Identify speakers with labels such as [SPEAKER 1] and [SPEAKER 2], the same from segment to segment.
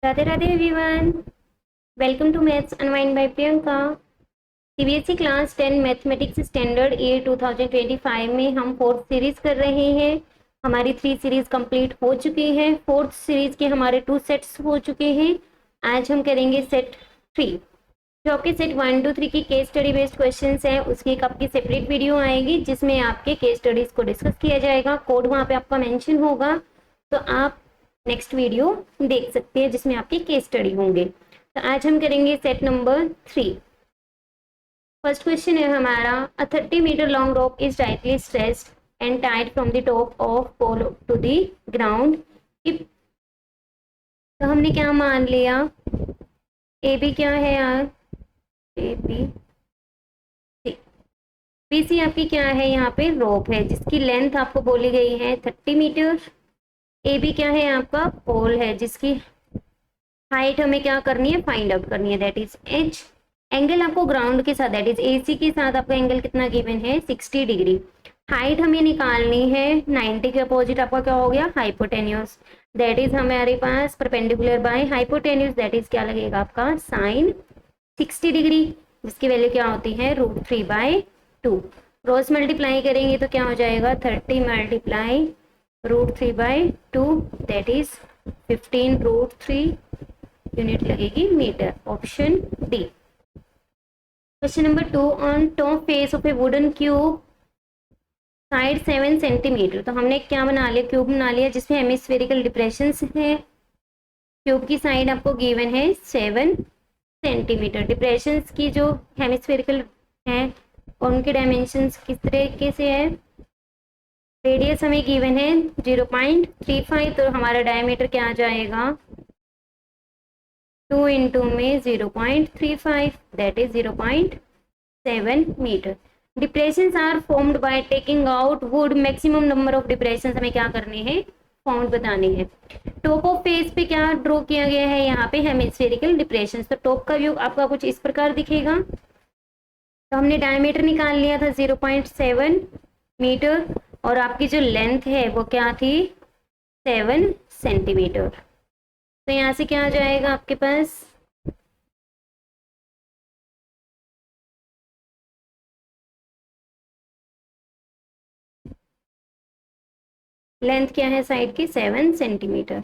[SPEAKER 1] Radhe Radhe everyone, welcome to maths unwind by Priyanka. CBSE class 10 mathematics standard year 2025 में हम fourth series कर रहे हैं। हमारी 3 सीरीज कंप्लीट हो चुकी हैं। फोर्थ सीरीज के हमारे 2 सेट्स हो चुके हैं। आज हम करेंगे सेट 3। जो आपके सेट 1 2 3 की केस स्टडी बेस्ड क्वेश्चंस हैं, उसकी एक आपकी सेपरेट वीडियो आएगी जिसमें आपके केस स्टडीज को डिस्कस किया जाएगा। कोड वहाँ पे आपका मेंशन होगा, तो आप नेक्स्ट वीडियो देख सकते हैं जिसमें आपके केस स्टडी होंगे। तो आज हम करेंगे सेट नंबर 3। फर्स्ट क्वेश्चन है हमारा, a 30 metre long rope is tightly stretched and tied from the top of pole to the ground. तो हमने क्या मान लिया, ए बी क्या है यार, ए बी सी। बी सी आपकी क्या है, यहाँ पे रोप है जिसकी लेंथ आपको बोली गई है 30 मीटर। ए बी क्या है, आपका पोल है जिसकी हाइट हमें क्या करनी है, फाइंड आउट करनी है, दैट इज एच। एंगल आपको ग्राउंड के साथ दैट इज एसी के साथ आपका एंगल कितना गिवन है, 60 डिग्री। हाइट हमें निकालनी है 90 के अपोजिट आपका क्या हो गया, हाइपोटेन्यूस। दैट इज हमारे पास perpendicular by hypotenuse, that is क्या लगेगा आपका साइन 60 डिग्री, जिसकी वैल्यू क्या होती है √3/2। क्रॉस मल्टीप्लाई करेंगे तो क्या हो जाएगा 30 मल्टीप्लाई √3/2, दैट इज 15√3 यूनिट लगेगी metre. Option D. Question number 2, on top face of a wooden cube side 7 centimetre. तो हमने क्या बना लिया, क्यूब बना लिया जिसमें हेमिस्फेरिकल डिप्रेशन है। क्यूब की साइड आपको गिवन है 7 सेंटीमीटर। डिप्रेशन की जो हेमिस्फेरिकल है उनके डायमेंशंस किस तरीके से है, रेडियस हमें गिवन है 0.35, तो हमारा डायमीटर क्या आ जाएगा 2 इंटू में 0.35, that is 0.7 metre. Depressions are formed by taking out wood. Maximum number of depressions हमें क्या करने हैं, फाउंड बताने हैं। टॉप ऑफ फेस पे क्या ड्रॉ किया गया है, यहाँ पे हेमिस्फेरिकल डिप्रेशंस। तो टॉप का व्यू आपका कुछ इस प्रकार दिखेगा। तो हमने डायमीटर निकाल लिया था 0.7 मीटर और आपकी जो लेंथ है वो क्या थी 7 सेंटीमीटर। तो यहाँ से क्या आ जाएगा आपके पास, लेंथ क्या है साइड की 7 सेंटीमीटर।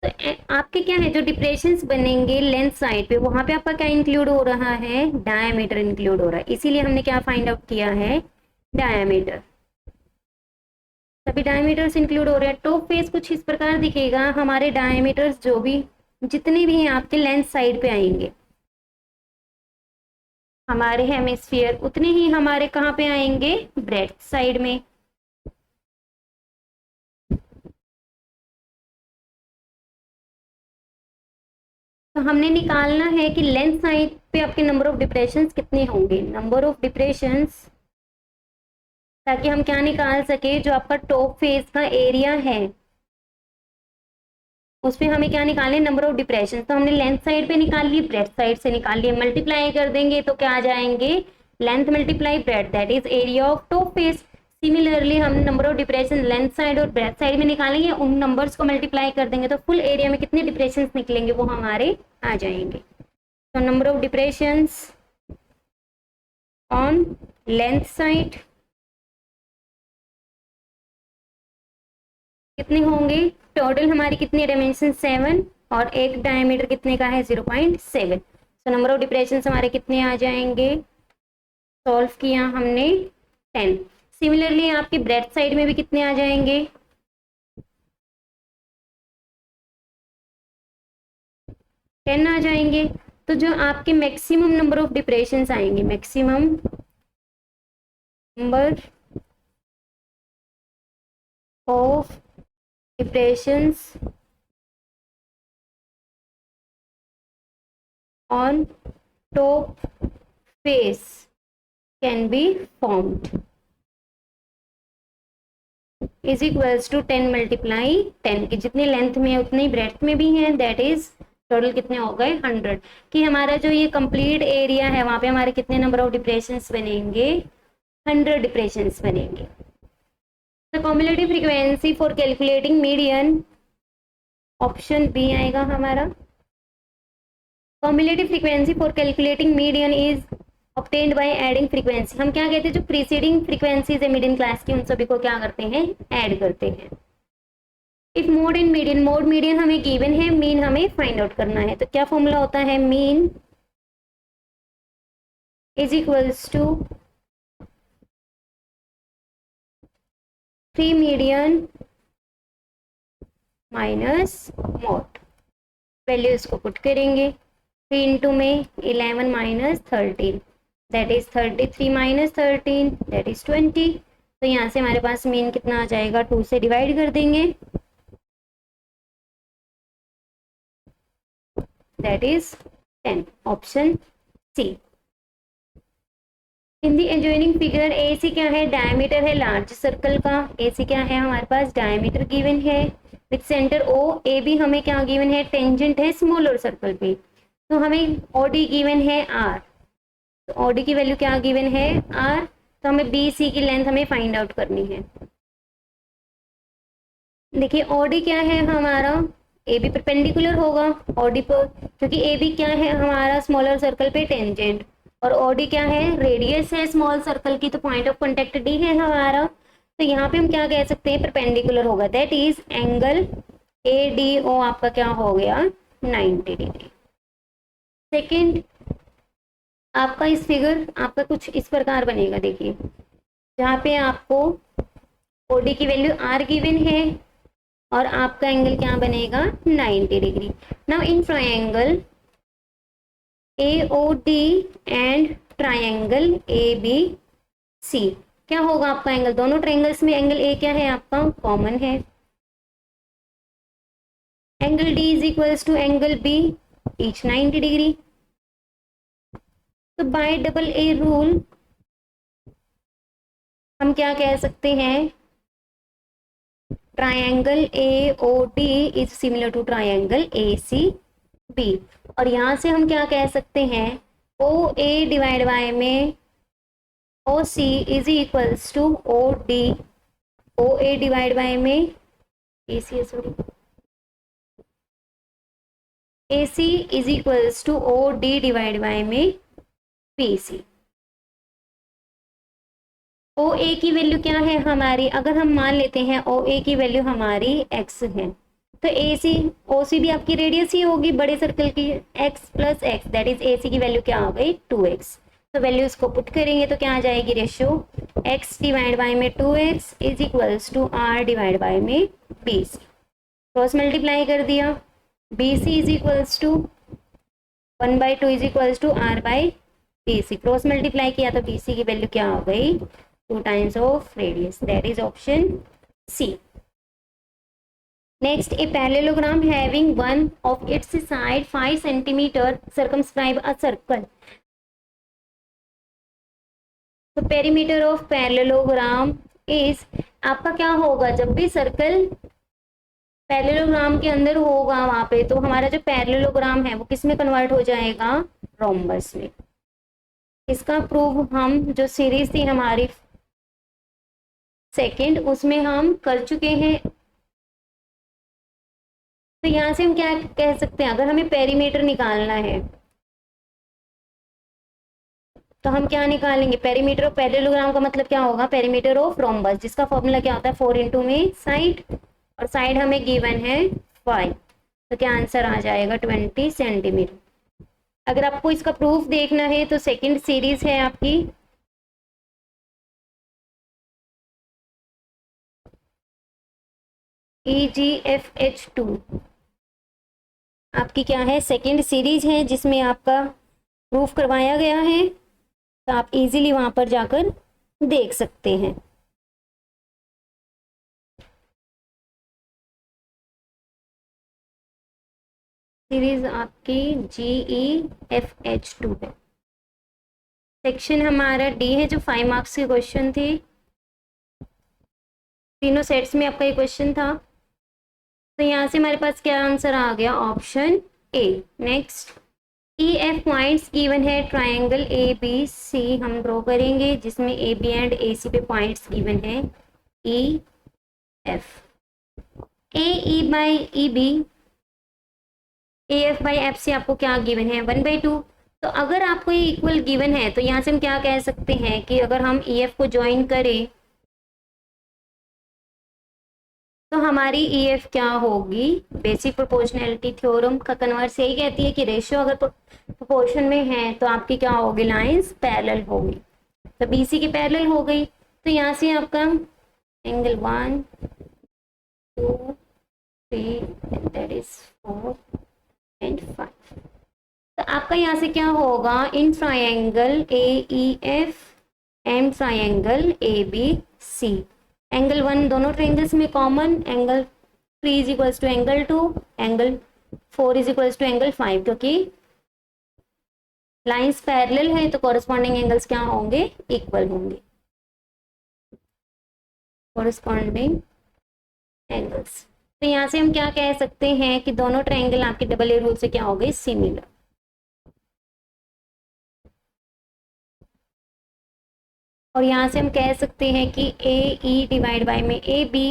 [SPEAKER 1] तो आपके क्या है जो डिप्रेशंस बनेंगे लेंथ साइड पे, वहां पे आपका क्या इंक्लूड हो रहा है, डायमीटर इंक्लूड हो रहा है। इसीलिए हमने क्या फाइंड आउट किया है, डायमीटर। सभी डायमीटर्स इंक्लूड हो रहे हैं। टॉप फेस कुछ इस प्रकार दिखेगा, हमारे डायमीटर्स जो भी जितने भी हैं आपके लेंथ साइड पे आएंगे, हमारे हेमिस्फीयर उतने ही हमारे कहाँ पे आएंगे, ब्रेड्थ साइड में। तो हमने निकालना है कि लेंथ साइड पे आपके नंबर ऑफ डिप्रेशंस कितने होंगे, नंबर ऑफ डिप्रेशंस, ताकि हम क्या निकाल सके, जो आपका टॉप फेस का एरिया है उसमें हमें क्या निकालें, नंबर ऑफ डिप्रेशन। तो हमने लेंथ साइड पे निकाल ली, ब्रेथ साइड से निकाल लिए, मल्टीप्लाई कर देंगे तो क्या आ जाएंगे, length multiply breadth, that is area of top face. Similarly हम number of depression length side और ब्रेथ साइड में निकालेंगे, उन नंबर्स को मल्टीप्लाई कर देंगे तो फुल एरिया में कितने डिप्रेशन निकलेंगे वो हमारे आ जाएंगे। तो number of depression on length side कितने होंगे, टोटल हमारी कितनी डायमेंशन 7 और एक डायमीटर कितने का है 0.7। तो नंबर ऑफ डिप्रेशन हमारे कितने आ जाएंगे, सॉल्व किया हमने 10। सिमिलरली आपके ब्रेथ साइड में भी कितने आ जाएंगे, 10 आ जाएंगे। तो जो आपके मैक्सिमम नंबर ऑफ डिप्रेशन आएंगे, maximum number of depressions on top face can be formed is equals to 10 multiply 10 की जितनी लेंथ में है उतनी ब्रेथ में भी है, दैट इज टोटल कितने हो गए 100। कि हमारा जो ये कंप्लीट एरिया है वहां पे हमारे कितने नंबर ऑफ डिप्रेशंस बनेंगे, 100 डिप्रेशंस बनेंगे। The cumulative frequency for calculating median, option B आएगा हमारा। Cumulative frequency for calculating median is obtained by adding frequency. हम क्या कहते हैं, जो प्रीसीडिंग फ्रीक्वेंसीज है मीडियन क्लास की, उन सभी को क्या करते हैं, ऐड करते हैं। If mode and median, mode median हमें गिवन है, मीन हमें फाइंड आउट करना है, तो क्या फॉर्मूला होता है, mean is equals to 3 median minus mode. Value इसको पुट करेंगे, 3 इंटू में 11 minus 13 that is 33 minus 13 that is 20। तो यहाँ से हमारे पास मीन कितना आ जाएगा, 2 से डिवाइड कर देंगे, that is 10, option C. In the adjoining figure A C क्या है, डायमीटर है लार्ज सर्कल का, ए सी क्या है हमारे पास, डायमीटर गिवन है, with centre O. A B हमें क्या गिवन है, टेंजेंट है स्मॉलर सर्कल पे, तो हमें ओडी गिवन है आर, तो ओडी की वैल्यू क्या गिवन है, आर। तो हमें बी सी की लेंथ हमें फाइंड आउट करनी है। देखिए ओडी क्या है हमारा, ए बी परपेंडिकुलर होगा ओडी पर, क्योंकि ए बी क्या है हमारा स्मॉलर सर्कल पे टेंजेंट, और ओडी क्या है, रेडियस है स्मॉल सर्कल की, तो पॉइंट ऑफ कॉन्टेक्ट डी है हमारा। तो यहाँ पे हम क्या कह सकते हैं, परपेंडिकुलर होगा, that is angle A D O आपका क्या हो गया, 90 डिग्री। सेकेंड, आपका इस फिगर आपका कुछ इस प्रकार बनेगा, देखिए जहाँ पे आपको ओडी की वैल्यू आर गिवन है और आपका एंगल क्या बनेगा, 90 degree. Now in triangle AOD and triangle ABC क्या होगा आपका एंगल, दोनों ट्रायंगल्स में एंगल A क्या है आपका, कॉमन है। Angle D is equals to angle B, each 90 degree. तो बाय डबल ए रूल हम क्या कह सकते हैं, triangle AOD is similar to triangle ACB। और यहां से हम क्या कह सकते हैं, OA डिवाइड बाय में OC is equals to OD, OA divide by में AC sorry AC is equals to OD divide by में BC। OA की वैल्यू क्या है हमारी, अगर हम मान लेते हैं OA की वैल्यू हमारी x है, तो AC OC भी आपकी रेडियस ही होगी बड़े सर्कल की, x plus x that is AC की वैल्यू क्या हो गई, 2x। तो वैल्यू इसको पुट करेंगे तो क्या आ जाएगी, रेशियो x डिवाइड बाय में 2x is equals to r divide by में BC। क्रॉस मल्टीप्लाई कर दिया, BC is equals to 1/2 is equals to r by BC। Cross multiply किया तो BC की वैल्यू क्या हो गई, 2 times of radius, that is option C. Next, a parallelogram having one of its side 5 centimeter circumscribe a circle. तो perimeter of parallelogram is आपका क्या होगा, जब भी सर्कल पैरेललोग्राम के अंदर होगा वहां पे, तो हमारा जो पैरेललोग्राम है वो किस में कन्वर्ट हो जाएगा, रोम्बस में। इसका प्रूफ हम जो सीरीज थी हमारी सेकंड, उसमें हम कर चुके हैं। तो यहां से हम क्या कह सकते हैं, अगर हमें पेरीमीटर निकालना है तो हम क्या निकालेंगे, पेरीमीटर ऑफ पैरेललोग्राम का मतलब क्या होगा, पेरीमीटर ऑफ रोम्बस, जिसका फॉर्मूला क्या होता है, 4 इंटू में साइड, और साइड हमें गिवन है 5, तो क्या आंसर आ जाएगा 20 सेंटीमीटर। अगर आपको इसका प्रूफ देखना है तो सेकंड सीरीज है आपकी EGFH2, आपकी क्या है, सेकंड सीरीज है जिसमें आपका प्रूफ करवाया गया है, तो आप इजीली वहां पर जाकर देख सकते हैं। सीरीज आपकी GEFH2 है। सेक्शन हमारा डी है, जो 5 मार्क्स के क्वेश्चन थे, तीनों सेट्स में आपका ये क्वेश्चन था। तो यहाँ से हमारे पास क्या आंसर आ गया, option A. Next, EF points given है ट्रायंगल ABC हम ड्रॉ करेंगे, जिसमें AB एंड AC पे पॉइंट्स गिवन है EF। AE by EB A F by F से आपको क्या गिवन है 1/2। तो अगर आपको ये इक्वल गिवन है तो यहाँ से हम क्या कह सकते हैं कि अगर हम ई एफ को ज्वाइन करें तो हमारी ई एफ क्या होगी, बेसिक प्रोपोर्शनैलिटी थ्योरम का कन्वर्स यही कहती है कि रेशियो अगर प्रोपोर्शन में है तो आपकी क्या होगी, लाइंस पैरेलल होगी। तो बीसी की पैरेलल हो गई, तो यहाँ से आपका एंगल 1 2 3 दैट इज 4 एंड 5। तो आपका यहाँ से क्या होगा, in triangle A E F and triangle A B C, angle 1 दोनों ट्राइंगल्स में common, angle 3 is equals to angle 2, angle 4 is equals to angle 5, क्योंकि लाइंस पैरेलल है तो कॉरेस्पॉन्डिंग एंगल्स क्या होंगे, इक्वल होंगे। कॉरेस्पॉन्डिंग एंगल्स, तो यहाँ से हम क्या कह सकते हैं कि दोनों ट्राइंगल आपके डबल ए रूल से क्या हो गए, सिमिलर। और यहाँ से हम कह सकते हैं कि ए ई डिवाइड बाय में A B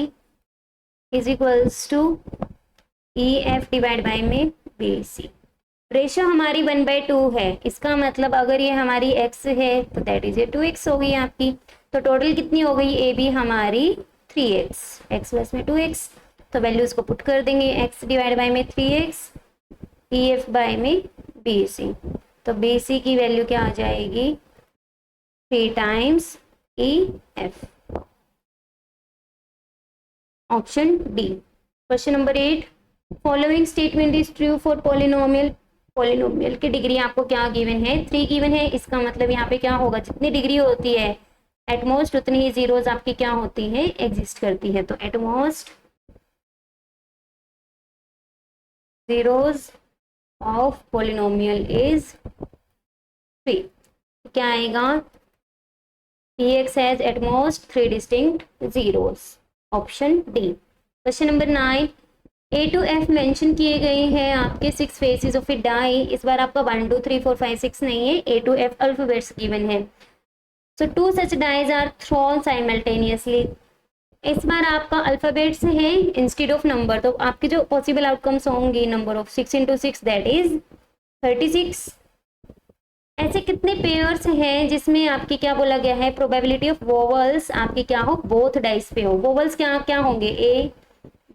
[SPEAKER 1] is equals to E F divide by में बी सी। रेशियो हमारी 1/2 है, इसका मतलब अगर ये हमारी x है तो दैट इज ये 2x हो गई आपकी। तो टोटल कितनी हो गई, ए बी हमारी 3x, x प्लस में 2x, तो वैल्यूज को पुट कर देंगे, x डिवाइड बाय में 3x, ई एफ बाय में बी सी, तो बी सी की वैल्यू क्या आ जाएगी, 3 times E F. Option D. Question number 8, following statement is true for polynomial. Polynomial की डिग्री आपको क्या गिवन है, 3 गिवन है, इसका मतलब यहाँ पे क्या होगा, जितनी डिग्री होती है एटमोस्ट उतनी ही जीरोज आपकी क्या होती हैं, एग्जिस्ट करती है। तो at most zeros of polynomial is 3। क्या आएगा, px has at most 3 distinct zeros, option D. Question number 9, A to F mention किए गए हैं आपके 6 फेसेस ऑफ ए डाई। इस बार आपका 1 2 3 4 5 6 नहीं है, ए टू एफ अल्फाबेट्स गिवन है। सो 2 सच डाइज आर थ्रोन साइमल्टेनियसली। इस बार आपका अल्फाबेट्स है इंस्टेड ऑफ नंबर, तो आपकी जो पॉसिबल आउटकम्स होंगी, number of 6 into 6 that is 36। ऐसे कितने पेयर्स हैं जिसमें आपकी क्या बोला गया है, प्रोबेबिलिटी ऑफ वोवल्स आपकी क्या हो, बोथ डाइस पे हो। वोवल्स क्या क्या होंगे, A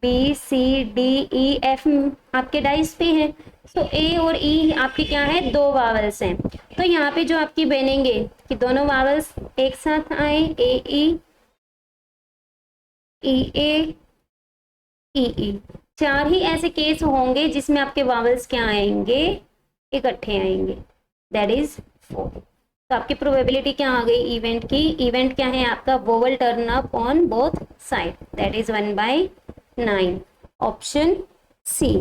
[SPEAKER 1] B C D E F आपके डाइस पे हैं, तो ए और ई आपकी क्या है, 2 वावल्स हैं। तो यहाँ पे जो आपकी बनेंगे कि दोनों वावल्स एक साथ आए, ए ए ई ई, 4 ही ऐसे केस होंगे जिसमें आपके वावल्स क्या आएंगे, इकट्ठे आएंगे, दैट इज 4। तो आपकी प्रोबेबिलिटी क्या आ गई इवेंट की, इवेंट क्या है आपका, vowel turn up on both side, that is 1/9, option C.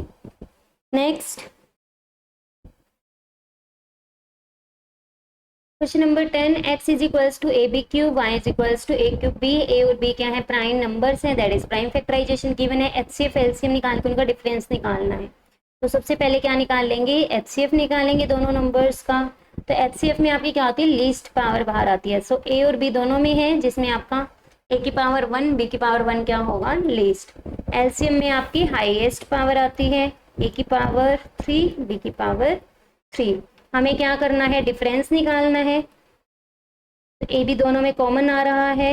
[SPEAKER 1] Next question number 10, x is equals to A b cube, y is equals to a cube b. A और b क्या है, prime numbers हैं, that is prime factorisation given है। HCF LCM निकाल के उनका difference निकालना है। तो सबसे पहले क्या निकाल लेंगे, एचसीएफ निकालेंगे दोनों नंबर्स का। तो एचसीएफ में आपकी क्या होती है, लीस्ट पावर बाहर आती है। सो ए और बी दोनों में है, जिसमें आपका ए की पावर 1 बी की पावर 1 क्या होगा, लीस्ट। एलसीएम में आपकी हाईएस्ट पावर आती है, ए की पावर 3 बी की पावर 3। हमें क्या करना है, डिफरेंस निकालना है। तो ए बी दोनों में कॉमन आ रहा है,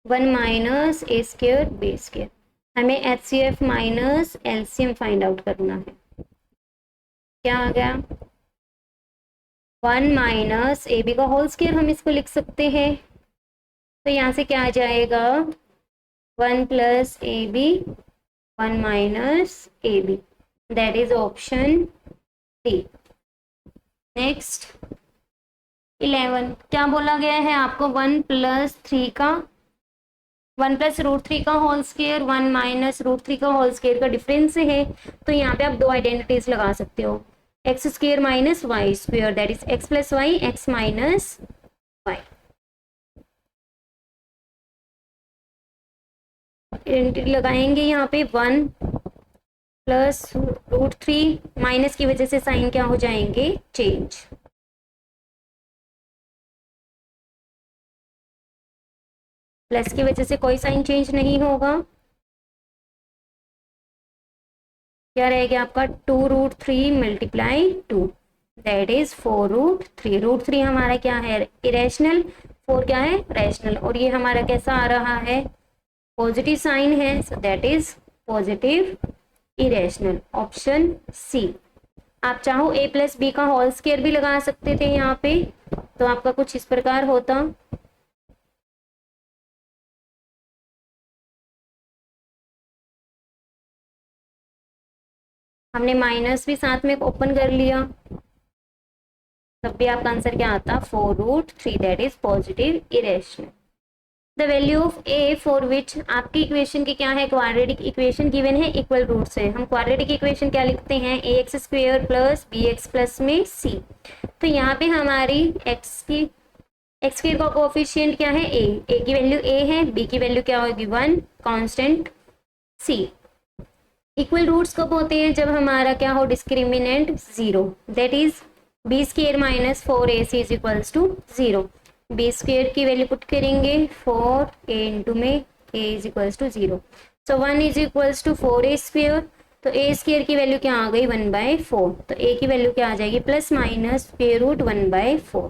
[SPEAKER 1] 1 माइनस ए स्क्वायर बी स्क्वायर। हमें HCF minus LCM find out करना है। क्या आ गया, 1 माइनस ए बी का होल स्क्वायर हम इसको लिख सकते हैं। तो यहाँ से क्या आ जाएगा, 1 plus A B 1 minus A B, that is option D. Next 11, क्या बोला गया है आपको, 1 प्लस 3 का 1 प्लस रूट 3 का होल स्क्वायर 1 माइनस रूट 3 का होल स्क्वायर का डिफरेंस है। तो यहाँ पे आप 2 आइडेंटिटीज लगा सकते हो, X square minus Y square, that is X plus Y, X minus Y. Identity लगाएंगे यहाँ पे, 1 प्लस रूट 3, माइनस की वजह से साइन क्या हो जाएंगे, चेंज। प्लस की वजह से कोई साइन चेंज नहीं होगा। क्या रहेगा आपका 2√3 मल्टीप्लाई 2, दैट इज 4√3। √3 हमारा क्या है, इरेशनल, 4 क्या है, रैशनल, और ये हमारा कैसा आ रहा है, पॉजिटिव साइन है, so that is positive irrational, option C. आप चाहो a प्लस बी का होल स्क्वायर भी लगा सकते थे यहाँ पे, तो आपका कुछ इस प्रकार होता। हमने माइनस भी साथ में ओपन कर लिया, तब भी आपका आंसर क्या आता, 4√3, that is positive irrational. The value of a for which, आपकी इक्वेशन की क्या है, क्वाड्रेटिक इक्वेशन गिवन है इक्वल रूट से। हम क्वाड्रेटिक इक्वेशन क्या लिखते हैं, ax square plus bx plus में c। तो यहाँ पे हमारी एक्स स्क्वेयर का कोफिशिएंट क्या है, a की वैल्यू a है, b की वैल्यू क्या होगी 1, कांस्टेंट c। इक्वल रूट्स कब होते हैं, जब हमारा क्या हो, discriminant 0, that is b square minus 4ac is equals to 0। B square की वैल्यू पुट करेंगे 4a इंटू में a is equals to 0, so 1 is equals to 4a square. तो a स्क्वेयर की वैल्यू क्या आ गई 1/4, तो a की वैल्यू क्या आ जाएगी plus minus square root 1/4,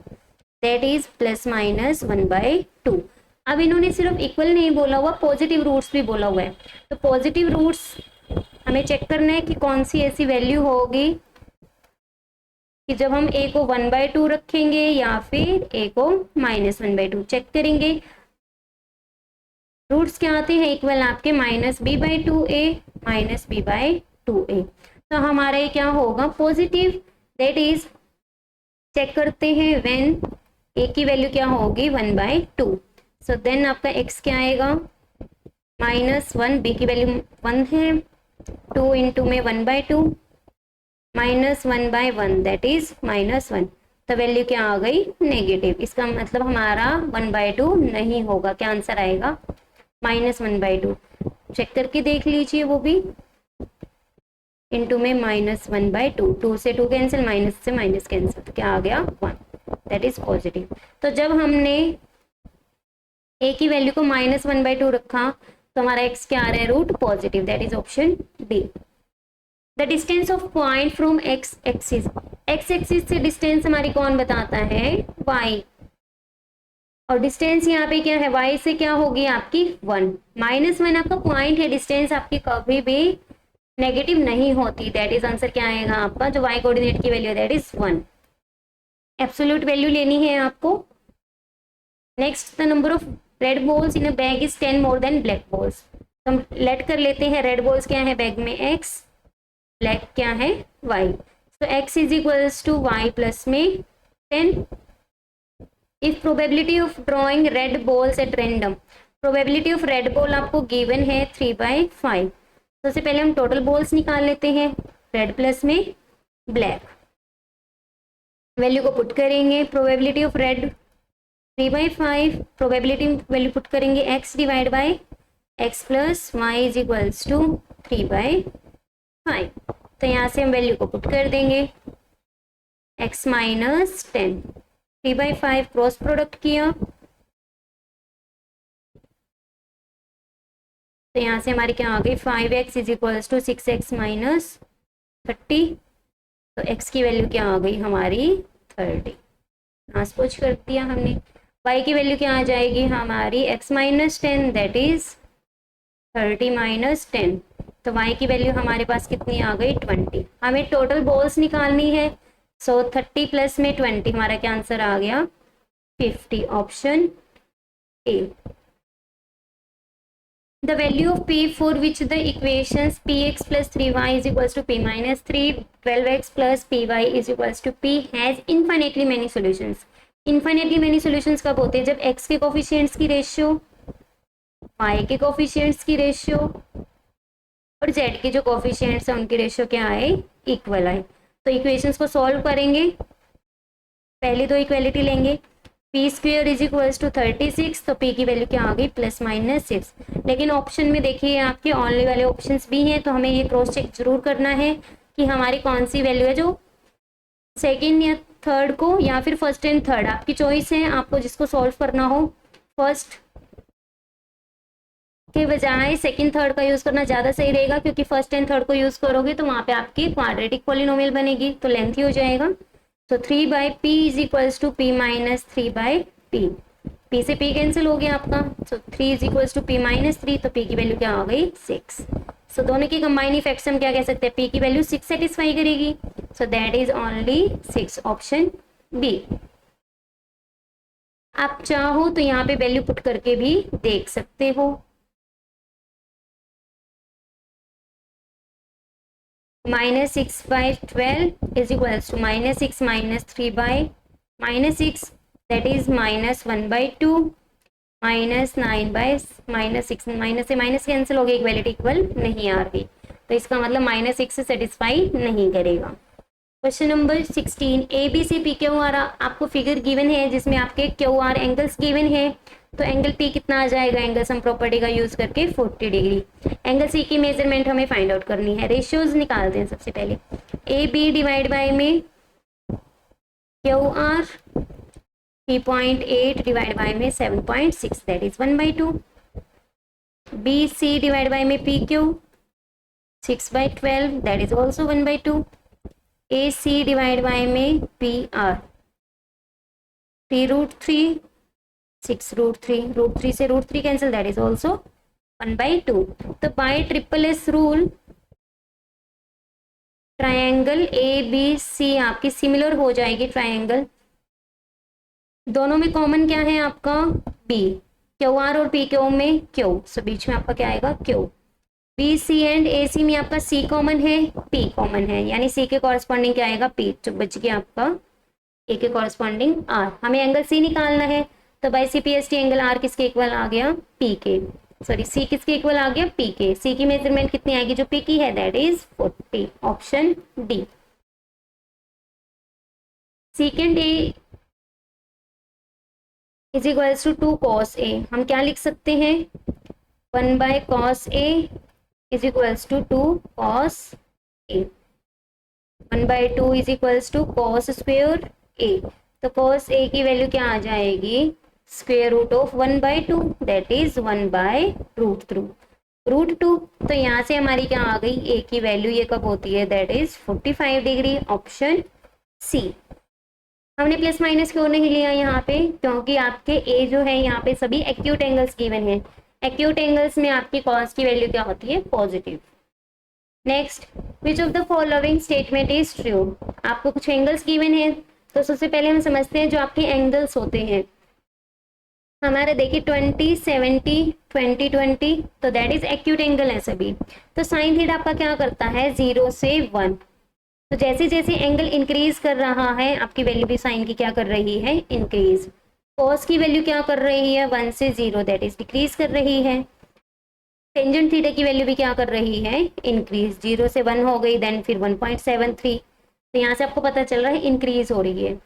[SPEAKER 1] that is plus minus 1/2। अब इन्होंने सिर्फ इक्वल नहीं बोला हुआ, पॉजिटिव रूट्स भी बोला हुआ है। तो पॉजिटिव रूट्स हमें चेक करना है कि कौन सी ऐसी वैल्यू होगी कि जब हम a को 1/2 रखेंगे या फिर a को -1/2, चेक करेंगे। रूट्स क्या आते हैं इक्वल आपके -b/2a -b/2a, तो हमारा ये क्या होगा पॉजिटिव, दैट इज चेक करते हैं व्हेन a की वैल्यू क्या होगी 1/2, सो देन आपका x क्या आएगा -1, b की वैल्यू 1 है, 2 इंटू में 1/2 -1/1, दैट इज -1, तो वैल्यू क्या आ गई नेगेटिव। इसका मतलब हमारा 1/2 नहीं होगा, क्या आंसर आएगा -1/2। चेक करके देख लीजिए वो भी, इंटू में -1/2, 2 से 2 कैंसिल, माइनस से माइनस कैंसिल, तो क्या आ गया 1, दैट इज पॉजिटिव। तो जब हमने a की वैल्यू को -1/2 रखा तो हमारा x क्या आ रहा है root positive, that is option D. The distance of point from x axis, x axis से डिस्टेंस हमारी कौन बताता है, y, और डिस्टेंस यहाँ पे क्या है y से क्या होगी आपकी 1, -1 आपका पॉइंट है, डिस्टेंस आपकी कभी भी नेगेटिव नहीं होती, दैट इज आंसर क्या आएगा आपका, जो y कोऑर्डिनेट की value that is 1। Absolute value लेनी है आपको। Next, the number of red balls in a bag is 10 more than black balls. तो हम लेट कर लेते हैं, रेड बॉल्स क्या है बैग में x, ब्लैक क्या है y, तो x is equals to y plus में 10। If probability of drawing red balls at random, probability of red ball आपको गिवन है 3/5। सबसे पहले हम टोटल बॉल्स निकाल लेते हैं, रेड प्लस में ब्लैक, वैल्यू को पुट करेंगे, probability of red 3/5, probability value put करेंगे x divide by x plus Y is equals to 3/5। तो यहाँ से हम वैल्यू को पुट कर देंगे, x - 10, 3/5 क्रॉस प्रोडक्ट किया, तो यहाँ से हमारी क्या आ गई 5x is equals to 6x - 30, तो x की वैल्यू क्या आ गई हमारी 30, ट्रांसपोज कर दिया हमने। y की वैल्यू क्या आ जाएगी हमारी x - 10, दैट इज 30 - 10, तो y की वैल्यू हमारे पास कितनी आ गई 20। हमें टोटल बॉल्स निकालनी है, सो 30 प्लस में 20, हमारा क्या आंसर आ गया 50, option A. The value of p for which the equations px plus 3y is equals to p minus 3, 12x plus py is equals to p has infinitely many solutions. Infinitely many solutions कब होते हैं, जब x के coefficients की ratio, y के coefficients की ratio और z के जो कोफिशिएंट्स हैं उनकी रेशियो क्या आए, इक्वल आए। तो इक्वेशंस को सॉल्व करेंगे, पहली दो इक्वेलिटी लेंगे, P square is equals to 36, तो पी की वैल्यू क्या आ गई +-6। लेकिन ऑप्शन में देखिए आपके ऑनली वाले ऑप्शंस भी हैं, तो हमें ये क्रॉस चेक जरूर करना है कि हमारी कौन सी वैल्यू है जो सेकंड या थर्ड को, या फिर फर्स्ट एंड थर्ड, आपकी चॉइस है, आपको जिसको सॉल्व करना हो। फर्स्ट के बजाय सेकंड थर्ड का यूज करना ज्यादा सही रहेगा, क्योंकि फर्स्ट एंड थर्ड को यूज करोगे तो वहां पे आपकी क्वाड्रेटिक पॉलिनोमियल बनेगी, तो लेंथी हो जाएगा। तो 3/p is equals to p minus 3/p। p से p कैंसिल हो गया आपका, so 3 is equals to p minus 3, तो p की वैल्यू क्या आ गई 6। सो दोनों की कंबाइन इफेक्ट से हम क्या कह सकते हैं, p की वैल्यू 6 सेटिस्फाई करेगी, so that is only 6, option B. आप चाहो तो यहाँ पे वैल्यू पुट करके भी देख सकते हो। -6/12 is equals to -6 minus 3/-6, that is -1/2, -9/-6, minus से माइनस कैंसिल हो गया, इक्वलिटी इक्वल नहीं आ रही, तो इसका मतलब -6 से सेटिस्फाई नहीं करेगा। Question number 16, A B C P Q R, आपको फिगर गिवन है जिसमें आपके क्यू आर एंगल्स गिवन है, तो एंगल पी कितना आ जाएगा, एंगल सम प्रॉपर्टी का यूज करके 40 डिग्री। एंगल सी की मेजरमेंट हमें फाइंड आउट करनी है, रेशियोज निकालते हैं सबसे पहले। ए बी डिवाइड बाय में क्यू आर 3.8 डिवाइड बाय में 7.6, that is 1/2। B C divide by में P Q 6/12, that is also 1/2। A C divide by में पी आर 3√3, 6√3, √3 से √3 कैंसिल, दैट इज ऑल्सो 1/2। तो by triple S rule triangle A B C आपकी similar हो जाएगी, triangle दोनों में common क्या है आपका बी, क्यू आर और पी क्यू में क्यू, सो बीच में आपका क्या आएगा क्यू। बी सी एंड ए सी में आपका सी कॉमन है, पी कॉमन है, यानी सी के कॉरस्पॉन्डिंग क्या आएगा पी, तो बच गया आपका ए के कॉरस्पॉन्डिंग आर। हमें एंगल सी निकालना है, तो by C P S T angle R किसके इक्वल आ गया पी के, सॉरी सी किसके इक्वल आ गया पी के। सी की मेजरमेंट कितनी आएगी जो पी की है, that is 40, option D. Second A is equals to 2 cos A, हम क्या लिख सकते हैं 1/cos A is equals to 2 cos A, 1/2 is equals to cos square A, तो cos ए की वैल्यू क्या आ जाएगी square root of 1/2, that is 1/√2। तो यहाँ से हमारी क्या आ गई ए की वैल्यू, ये कब होती है that is 45 degree, option C. हमने प्लस माइनस क्यों नहीं लिया यहाँ पे, क्योंकि आपके ए जो है यहाँ पे सभी एक्यूट एंगल्स गिवन है, एक्यूट एंगल्स में आपकी कॉस की वैल्यू क्या होती है positive. Next, which of the following statement is true, आपको कुछ एंगल्स गिवन है, तो सबसे पहले हम समझते हैं जो आपके एंगल्स होते हैं हमारे, देखिए 20, 70, 20, 20, तो दैट इज एक्यूट एंगल है सभी। तो साइन थीटा आपका क्या करता है 0 से 1, तो जैसे जैसे एंगल इंक्रीज कर रहा है आपकी वैल्यू भी साइन की क्या कर रही है इंक्रीज। कॉस की वैल्यू क्या कर रही है 1 से 0, दैट इज डिक्रीज कर रही है। टेंजेंट थीटा की वैल्यू भी क्या कर रही है इंक्रीज, 0 से 1 हो गई, देन फिर 1.73, तो यहाँ से आपको पता चल रहा है इंक्रीज हो रही है।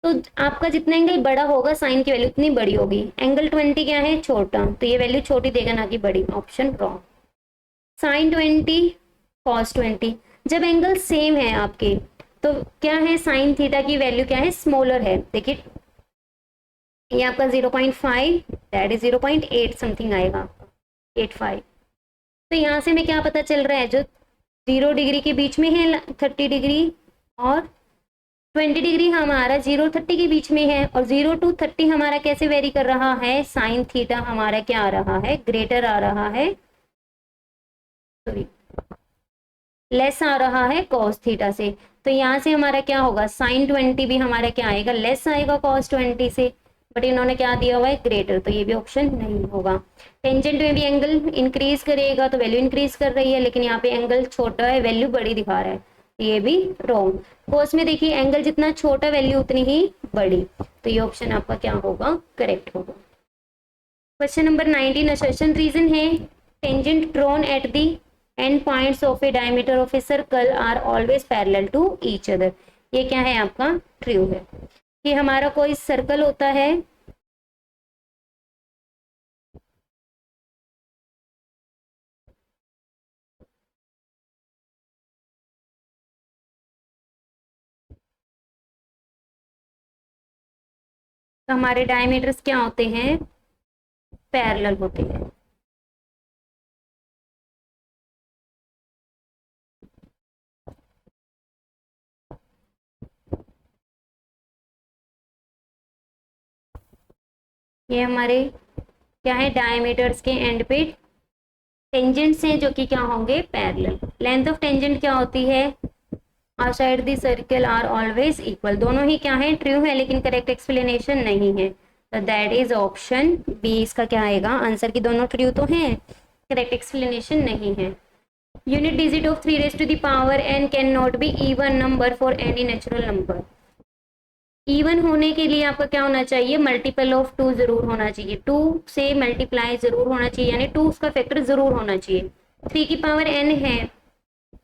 [SPEAKER 1] तो आपका जितना एंगल बड़ा होगा साइन की वैल्यू उतनी बड़ी होगी, एंगल 20 क्या है छोटा, तो ये वैल्यू छोटी देगा ना कि बड़ी, ऑप्शन रॉन्ग। साइन 20 कॉस 20, जब एंगल सेम है आपके तो क्या है साइन थीटा की वैल्यू क्या है स्मॉलर है, देखिए ये आपका 0.5 दैट इज 0.8 समथिंग आएगा 85। तो यहाँ से हमें क्या पता चल रहा है जो 0 डिग्री के बीच में है 30 डिग्री और 20 डिग्री हमारा 0-30 के बीच में है, और 0 to 30 हमारा कैसे वेरी कर रहा है साइन थीटा हमारा क्या आ रहा है ग्रेटर आ रहा है, सॉरी लेस आ रहा है कॉस थीटा से। तो यहाँ से हमारा क्या होगा साइन 20 भी हमारा क्या आएगा लेस आएगा कॉस 20 से, बट इन्होंने क्या दिया हुआ है ग्रेटर, तो ये भी ऑप्शन नहीं होगा। टेंजेंट में भी एंगल इंक्रीज करेगा तो वैल्यू इंक्रीज कर रही है, लेकिन यहाँ पे एंगल छोटा है वैल्यू बड़ी दिखा रहा है, तो ये भी रॉन्ग। कॉस में देखिए एंगल जितना छोटा वैल्यू उतनी ही बड़ी, तो ये ऑप्शन आपका क्या होगा करेक्ट होगा। क्वेश्चन नंबर 19, असर्शन रीजन है tangent drawn at the end points of a diameter of a circle are always parallel to each other, ये क्या है आपका ट्रू है कि हमारा कोई सर्कल होता है तो हमारे डायमीटर्स क्या होते हैं पैरेलल होते हैं। ये हमारे क्या है, डायमीटर्स के एंड पे टेंजेंट्स हैं जो कि क्या होंगे, पैरेलल। लेंथ ऑफ टेंजेंट क्या होती है, outside the circle are always equal. दोनों ही क्या है, ट्रू है, लेकिन करेक्ट एक्सप्लेनेशन नहीं है, तो दैट इज ऑप्शन बी इसका क्या आएगा आंसर, की दोनों ट्रू तो हैं, करेक्ट एक्सप्लेनेशन नहीं है। Unit digit of 3 raised to the power n can not be even number for any natural number. Even होने के लिए आपका क्या होना चाहिए, मल्टीपल ऑफ 2 जरूर होना चाहिए, 2 से मल्टीप्लाई जरूर होना चाहिए, यानी 2 उसका फैक्टर जरूर होना चाहिए। 3 की पावर n है,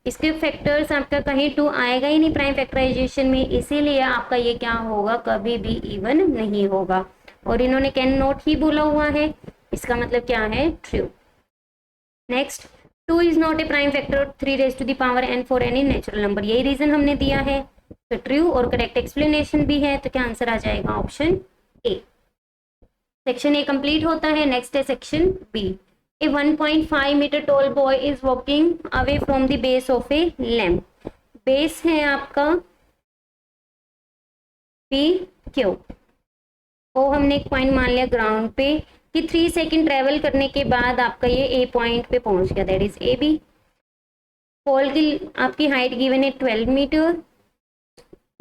[SPEAKER 1] इसके फैक्टर्स आपका कहीं 2 आएगा ही नहीं प्राइम फैक्टराइजेशन में, इसीलिए आपका ये क्या होगा, कभी भी इवन नहीं होगा। और इन्होंने कैन नॉट ही बोला हुआ है, इसका मतलब क्या है, true. Next, 2 is not a prime factor 3 raised to the power n for any natural number, यही रीजन हमने दिया है, तो ट्रू और करेक्ट एक्सप्लेनेशन भी है, तो क्या आंसर आ जाएगा, option A. Section A complete होता है। नेक्स्ट है section B. A 1.5 meter tall boy is walking away from the base of a lamp. Base है आपका पी क्यू, वो हमने एक पॉइंट मान लिया ग्राउंड पे कि 3 सेकेंड ट्रेवल करने के बाद आपका ये ए पॉइंट पे पहुंच गया, दैट इज ए बी। पोल की आपकी हाइट गिवन है 12 मीटर,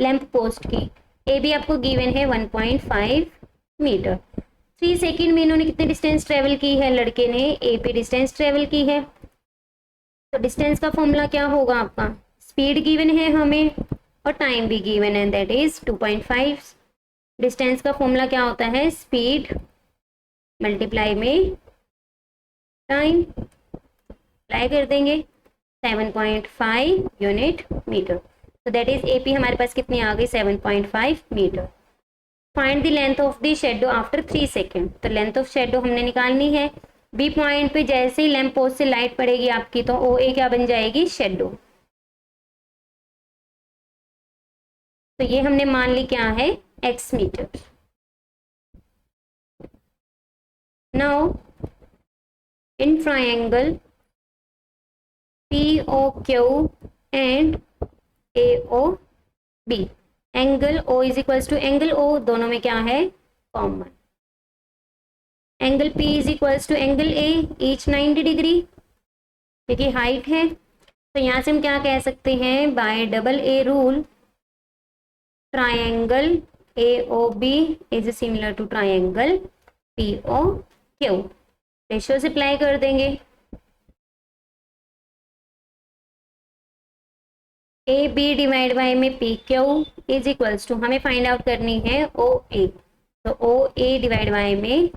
[SPEAKER 1] लैंप पोस्ट की ए बी आपको गिवन है 1.5 मीटर। 3 सेकेंड में इन्होंने कितने डिस्टेंस ट्रेवल की है, लड़के ने ए पे डिस्टेंस ट्रेवल की है, तो डिस्टेंस का फॉर्मूला क्या होगा आपका, स्पीड गिवन है हमें और टाइम भी गिवन है, दैट इज 2.5। डिस्टेंस का फॉर्मूला क्या होता है, स्पीड मल्टीप्लाई में टाइम, अप्लाई कर देंगे 7.5 यूनिट मीटर, तो दैट इज एपी हमारे पास कितनी आ गई, 7.5 metre. Find the length of the shadow after 3 second, तो लेंथ ऑफ शेडो हमने निकालनी है। बी पॉइंट पे जैसे ही लैंप पोस्ट से लाइट पड़ेगी आपकी, तो ओ ए क्या बन जाएगी, शेडो। तो ये हमने मान ली क्या है, X metre. Now in triangle P O Q and A O B, angle O is equals to angle O, दोनों में क्या है, common. Angle P is equals to angle A, each 90 degree, क्योंकि हाइट है, तो यहाँ से हम क्या कह सकते हैं, by double A rule triangle AOB is similar to triangle POQ। Ratio से अप्लाई कर देंगे, ए बी डिवाइड बाई में P Q is equals to, हमें फाइंड आउट करनी है ओ ए, तो ओ ए डिवाइड बाई में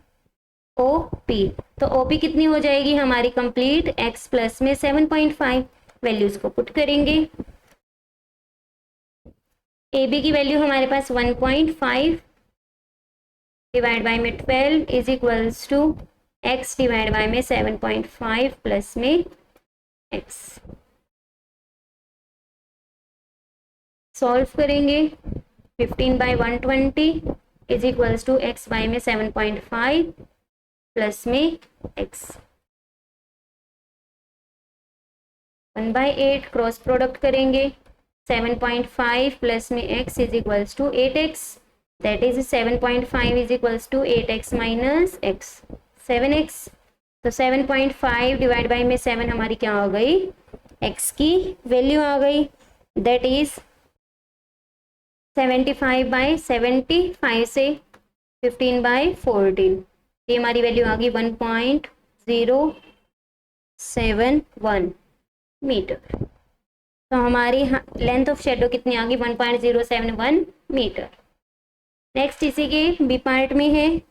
[SPEAKER 1] ओ पी, तो ओ पी कितनी हो जाएगी हमारी कंप्लीट, एक्स प्लस में 7.5, वैल्यूज को पुट करेंगे। ए बी की वैल्यू हमारे पास 1.5 डिवाइड बाई में 12 is equals to X divide by में 7.5 प्लस में एक्स। सॉल्व करेंगे, 15/120 is equals to X by में 7.5 प्लस में एक्स, 1/8 क्रॉस प्रोडक्ट करेंगे, 7.5 प्लस में X is equals to 8x, that is 7.5 is equals to 8x minus X, 7x। तो 7.5 divide by में 7 हमारी क्या आ गई, x की वैल्यू आ गई, दैट इज 75/75 से 15/14, ये हमारी वैल्यू आ गई 1.071 मीटर। तो हमारी लेंथ ऑफ शेडो कितनी आ गई, 1.071 मीटर। नेक्स्ट इसी के बी पार्ट में है,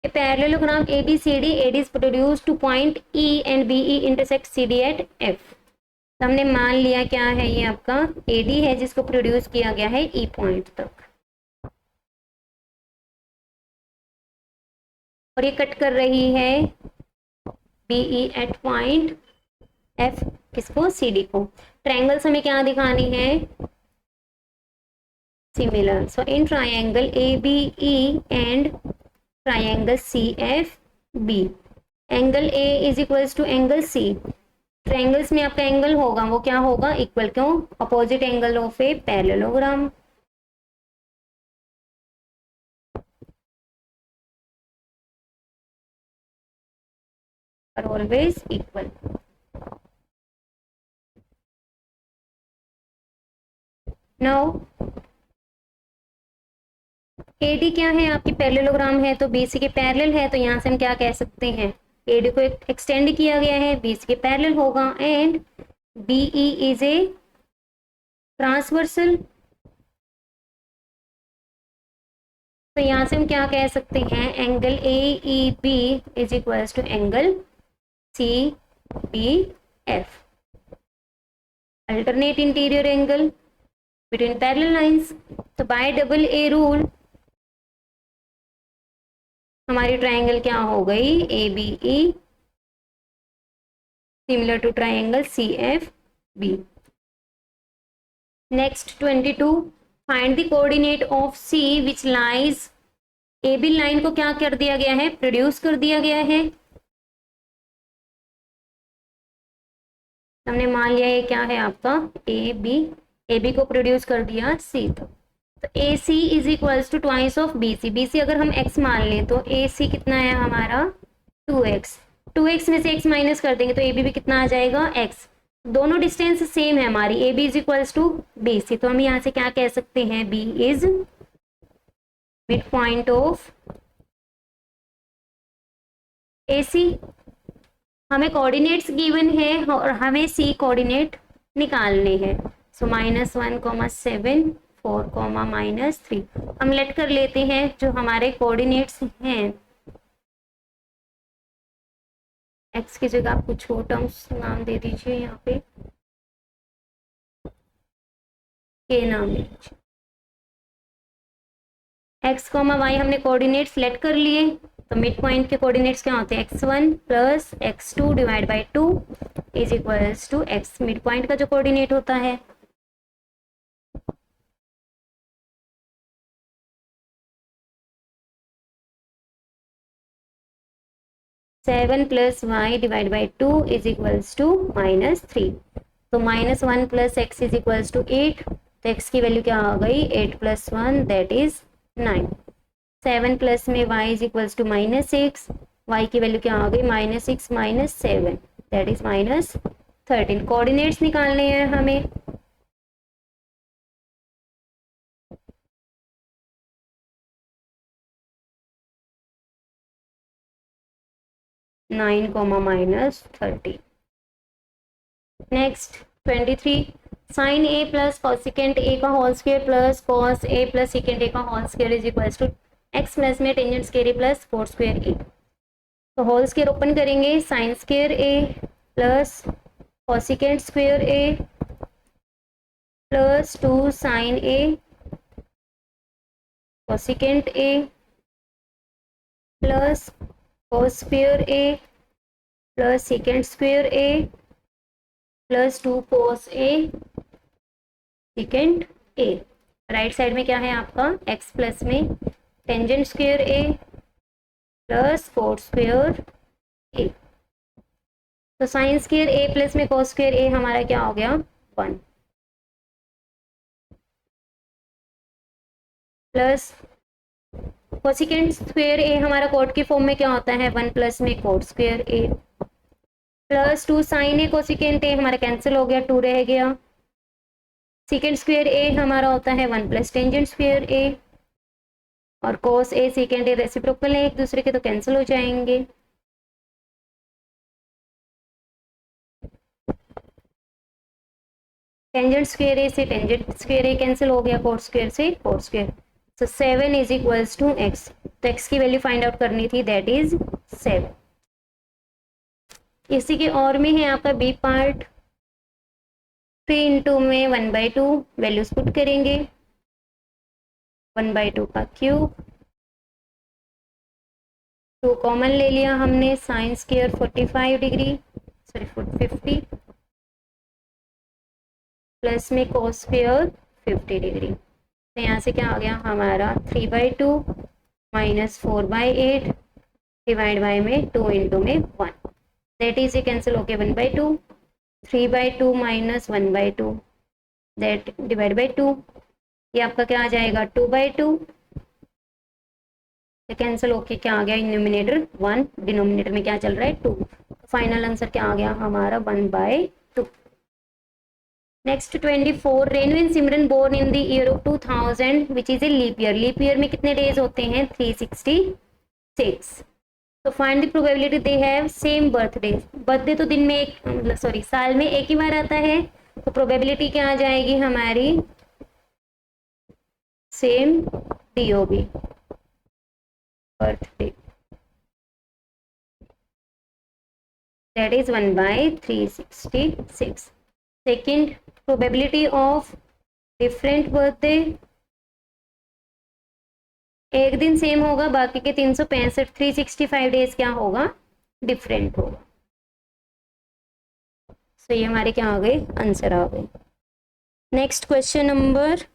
[SPEAKER 1] a parallelogram ABCD, AD is produce to point E and BE intersect CD at F। तो हमने मान लिया क्या है, ये आपका AD है जिसको प्रोड्यूस किया गया है E पॉइंट तक, और ये कट कर रही है BE एट पॉइंट F, किसको, CD को। ट्रायंगल्स हमें क्या दिखानी है, similar, so in triangle ABE and triangle CFB, angle A is equals to angle C। Triangles में आपका एंगल होगा वो क्या होगा, इक्वल, क्यों, opposite angle of a parallelogram. Are always equal. Now AD क्या है आपकी पैरेललोग्राम है, तो बीसी के पैरेलल है, तो यहाँ से हम क्या कह सकते हैं, एडी को एक्सटेंड किया गया है, बीसी के पैरेलल होगा, and BE is a transversal. तो यहाँ से हम क्या कह सकते हैं, angle A E B is equals to angle C B F, alternate interior angle between parallel lines. तो बाय डबल ए रूल हमारी ट्राइंगल क्या हो गई, A B E similar to triangle C F B. Next 22, find the coordinate of C which lies, A B line को क्या कर दिया गया है, प्रोड्यूस कर दिया गया है। हमने मान लिया ये क्या है आपका ए बी को प्रोड्यूस कर दिया सी। तो A C is equals to twice of B C. B C अगर हम x मान लें तो ए सी कितना है हमारा 2x, 2x में से x माइनस कर देंगे तो ए बी भी कितना आ जाएगा x। दोनों डिस्टेंस सेम है हमारी, A B is equals to B C. तो हम यहाँ से क्या कह सकते हैं, B is mid point of A C. हमें कोऑर्डिनेट्स गिवन है और हमें सी कोऑर्डिनेट निकालने हैं। सो -1,7 4, -3 हम लेट कर लेते हैं जो हमारे कोऑर्डिनेट्स हैं। एक्स की जगह आप कुछ और टर्म्स नाम दे दीजिए, यहाँ पे के नाम दे दीजिए। एक्स कॉमा वाई हमने कोऑर्डिनेट्स लेट कर लिए, तो मिड पॉइंट के कोऑर्डिनेट्स क्या होते हैं, x1 plus x2 divide by 2 is equals to x, mid point का जो कोऑर्डिनेट होता है। Seven plus Y divide by 2 is equals to -3। तो -1 plus X is equals to 8, तो x की वैल्यू क्या आ गई, 8 + 1 दैट इज 9। 7 प्लस में y is equals to -6, y की वैल्यू क्या आ गई, -6 - 7 दैट इज -13। कोऑर्डिनेट्स निकालने हैं हमें। -13। Next 23, sine A plus cosecant A का whole square plus cos A plus second A का whole square is equals to x plus में tangent square A plus cot square A. तो whole square open करेंगे, sine square A plus cosecant square A plus 2 sine A cosecant A plus cos square A plus second square A plus 2 cos A second A. Right side में क्या है आपका, x plus में tangent square A plus cot square A. तो sign square A plus में कोस square ए हमारा क्या हो गया, 1 प्लस कोसिकेंट स्क्वायर ए हमारा कोट की फॉर्म में क्या होता है, 1 प्लस में cot square A plus 2 sine A cosecant A हमारा कैंसिल हो गया, 2 रह गया। सेकेंड स्क्वायर ए हमारा होता है 1 प्लस टेंजेंट स्क्वायर ए, और कोस ए सेकेंड ए रेसिप्रोकल है एक दूसरे के, तो कैंसिल हो जाएंगे। टेंजेंट स्क्वायर ए से टेंजेंट स्क्वायर ए कैंसिल हो गया, कोट स्क्वायर से कोट स्क्वायर। तो 7 इज इक्वल्स टू एक्स, तो एक्स की वैल्यू फाइंड आउट करनी थी, दैट इज 7। इसी के और में है आपका बी पार्ट, 3 इंटू में 1/2 वैल्यूज पुट करेंगे, 1/2 का क्यूब, 2 कॉमन ले लिया हमने, sine square 45 degree sorry 50 plus में कोस स्क्वायर 50 डिग्री। तो यहाँ से क्या आ गया हमारा 3/2 - 4/8 डिवाइड बाई में 2 इंटू में 1 दैट इज ये कैंसिल हो गया 1/2, 3/2 - 1/2 दैट डिवाइड बाई 2, ये आपका क्या आ जाएगा 2/2, तो कैंसिल होके क्या आ गया, न्यूमिनेटर 1 डिनोमिनेटर में क्या चल रहा है 2। फाइनल आंसर क्या आ गया हमारा 1/2। Next 24, Renu and Simran born in the year of 2000 which is a leap year. Leap year में कितने डेज होते हैं? 366। तो find the probability they have same birthday. Birthday तो दिन में एक, सॉरी साल में एक ही बार आता है, तो प्रोबेबिलिटी क्या आ जाएगी हमारी? Same DOB, birthday, that is 1/366। Second, probability of different birthday, एक दिन सेम होगा, बाकी के 365 365 डेज क्या होगा? डिफरेंट होगा। सो ये हमारे क्या आ गए? आंसर आ गए। नेक्स्ट क्वेश्चन नंबर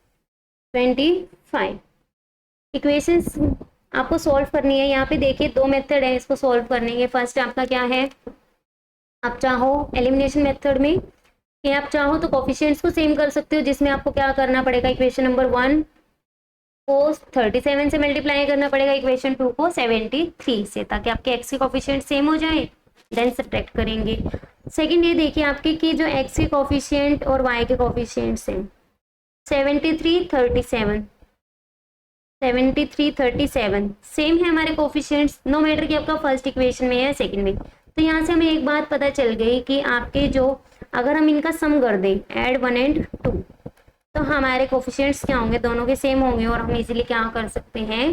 [SPEAKER 1] 25, इक्वेशंस आपको सॉल्व करनी है। यहाँ पे देखिए दो मेथड है इसको सॉल्व करने के। फर्स्ट आपका क्या है, आप चाहो एलिमिनेशन मेथड में, कि आप चाहो तो कोफिशिएंट्स को सेम कर सकते हो, जिसमें आपको क्या करना पड़ेगा? इक्वेशन नंबर 1 को 37 से मल्टीप्लाई करना पड़ेगा, इक्वेशन 2 को 73 से, ताकि आपके एक्स के कोफिशिएंट सेम हो जाए, देन सब्ट्रैक्ट करेंगे। सेकंड ये देखिए आपके कि जो एक्स के कोफिशिएंट और वाई के कोफिशिएंट सेम, 73 37 73 37 सेम है हमारे कोफिशिएंट्स, नो मैटर कि आपका फर्स्ट इक्वेशन में या सेकंड में। तो यहाँ से हमें एक बात पता चल गई कि आपके जो, अगर हम इनका सम कर दें, ऐड 1 and 2, तो हमारे कोफिशिएंट्स क्या होंगे? दोनों के सेम होंगे, और हम इजीली क्या कर सकते हैं?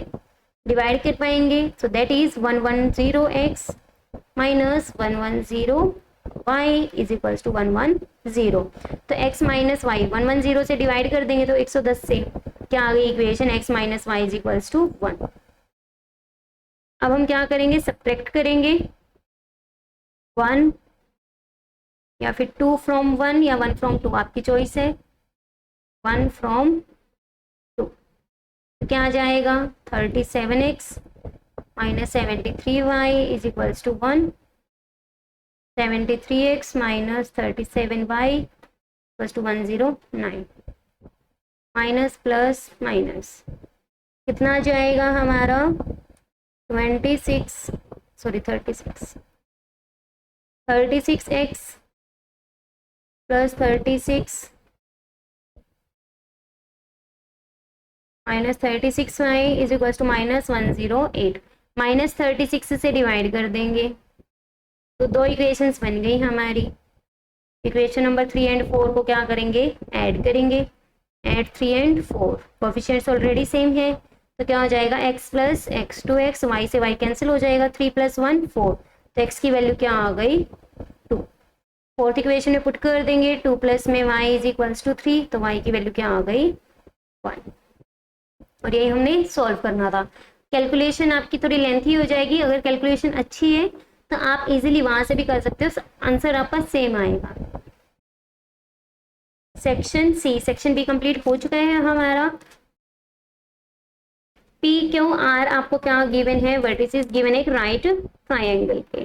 [SPEAKER 1] डिवाइड कर पाएंगे। So that is 110x minus 110y is equals to 110। तो x माइनस वाई 110 से डिवाइड कर देंगे तो 110 से क्या आ गई equation? x minus Y is equals to 1। अब हम क्या करेंगे? सब्ट्रैक्ट करेंगे 1 या फिर 2 फ्रॉम 1 या 1 फ्रॉम 2, आपकी चॉइस है। 1 फ्रॉम 2 तो क्या आ जाएगा? 37x minus 73y is equals to 1। 73x minus 37y equals to 109। Minus plus minus कितना आ जाएगा हमारा? 36 36x plus 36 minus 36y is equal to minus 108। Minus 36 से डिवाइड कर देंगे तो दो इक्वेशंस बन गई हमारी। इक्वेशन नंबर 3 and 4 को क्या करेंगे? ऐड करेंगे। Add 3 and 4, coefficients already same है, तो क्या हो जाएगा? x plus x 2x, y से y कैंसिल हो जाएगा, 3 + 1 4, तो x की वैल्यू क्या आ गई? 2। फोर्थ इक्वेशन में पुट कर देंगे, 2 प्लस में y इज इक्वल्स टू 3, तो y की वैल्यू क्या आ गई? 1। और यही हमने सॉल्व करना था। कैलकुलेशन आपकी थोड़ी लेंथी हो जाएगी, अगर कैलकुलेशन अच्छी है तो आप इजीली वहां से भी कर सकते हो, आंसर आपका सेम आएगा। Section C, section B complete हो चुका है हमारा। पी क्यू आर आपको क्या गिवन है? वर्टिसेस गिवन है एक राइट ट्रायंगल के।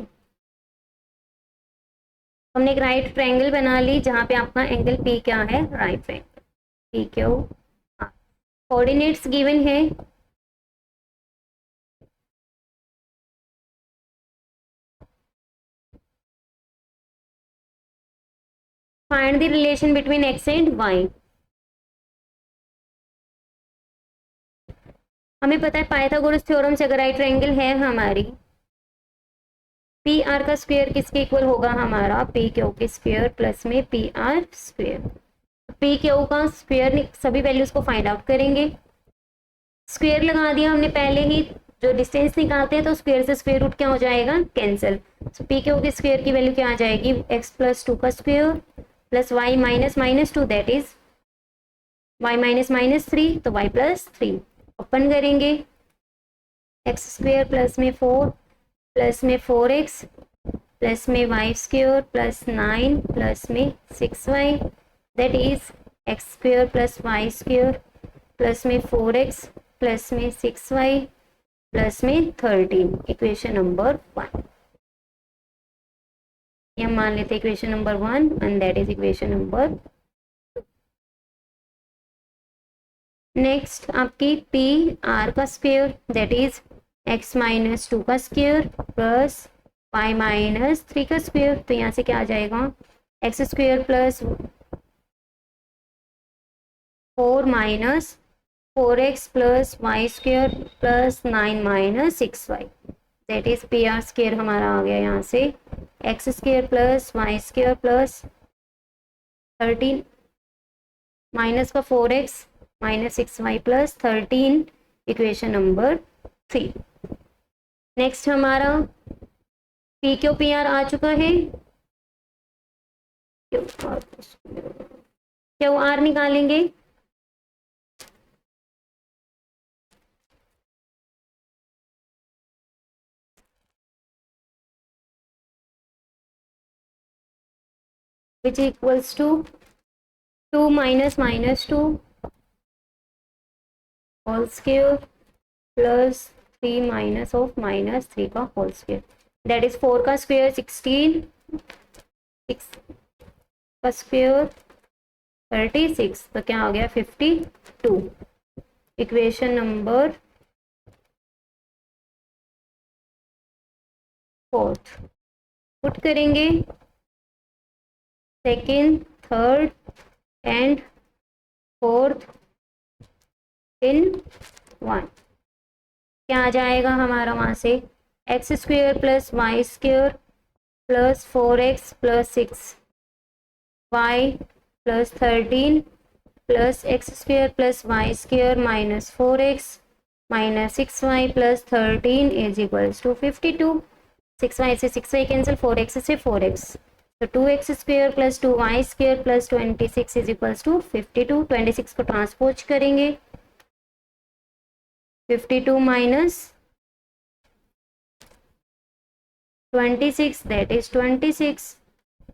[SPEAKER 1] हमने एक राइट ट्रायंगल बना ली जहां पे आपका एंगल पी क्या है? Right triangle. P Q R, coordinates given है find the relation between x and y. हमें पता है पाइथागोरस थ्योरम से अगर राइट ट्रायंगल है हमारी, पी आर का स्क्वायर किसके इक्वल होगा हमारा? पी क्यू के स्क्वायर प्लस में P R square. P Q का स्क्वायर सभी वैल्यूज को फाइंड आउट करेंगे। स्क्वायर लगा दिया हमने पहले ही, जो डिस्टेंस निकालते हैं तो स्क्वायर से स्क्वायर रूट क्या हो जाएगा? कैंसिल। सो पी क्यू के स्क्वायर की वैल्यू क्या आ जाएगी? एक्स प्लस 2 का square plus y minus minus 2, that is y minus minus 3, तो वाई प्लस 3। ओपन करेंगे, एक्स स्क्वायर प्लस में 4 प्लस में 4x प्लस में वाई स्क्वायर प्लस 9 प्लस में 6y, that is x square plus y square plus में 4x plus में 6y plus में 13, equation number 1। ये हम मान लेते हैं equation number 1 and that is equation number 2। Next आपकी पी आर का square that is x minus 2 का स्क्वायर प्लस y माइनस 3 का स्क्वायर, तो यहाँ से क्या आ जाएगा x square plus 4 minus 4x plus y square plus 9 minus 6y, that is P R square हमारा आ गया यहाँ से x square plus y square plus 13 minus का 4x minus 6y plus 13, equation number 3। Next हमारा पी क्यू पी आर आ चुका है, क्यू आर निकालेंगे। which equals to 2 minus minus 2 whole square plus 3 minus of minus 3 का whole square, that is 4 का square 16, 6 का square 36, तो क्या आ गया 52, इक्वेशन नंबर 4 पुट करेंगे second, third and fourth in 1, क्या आ जाएगा हमारा वहाँ से x square plus y square plus 4x plus 6y plus 13 plus x square plus y square minus 4x minus 6y plus 13 is equals to 52, 6y से 6y cancel, 4x से 4x, तो 2x square plus 2y square plus 26 is equals to 52, 26 को transpose करेंगे 52 minus 26 that is 26,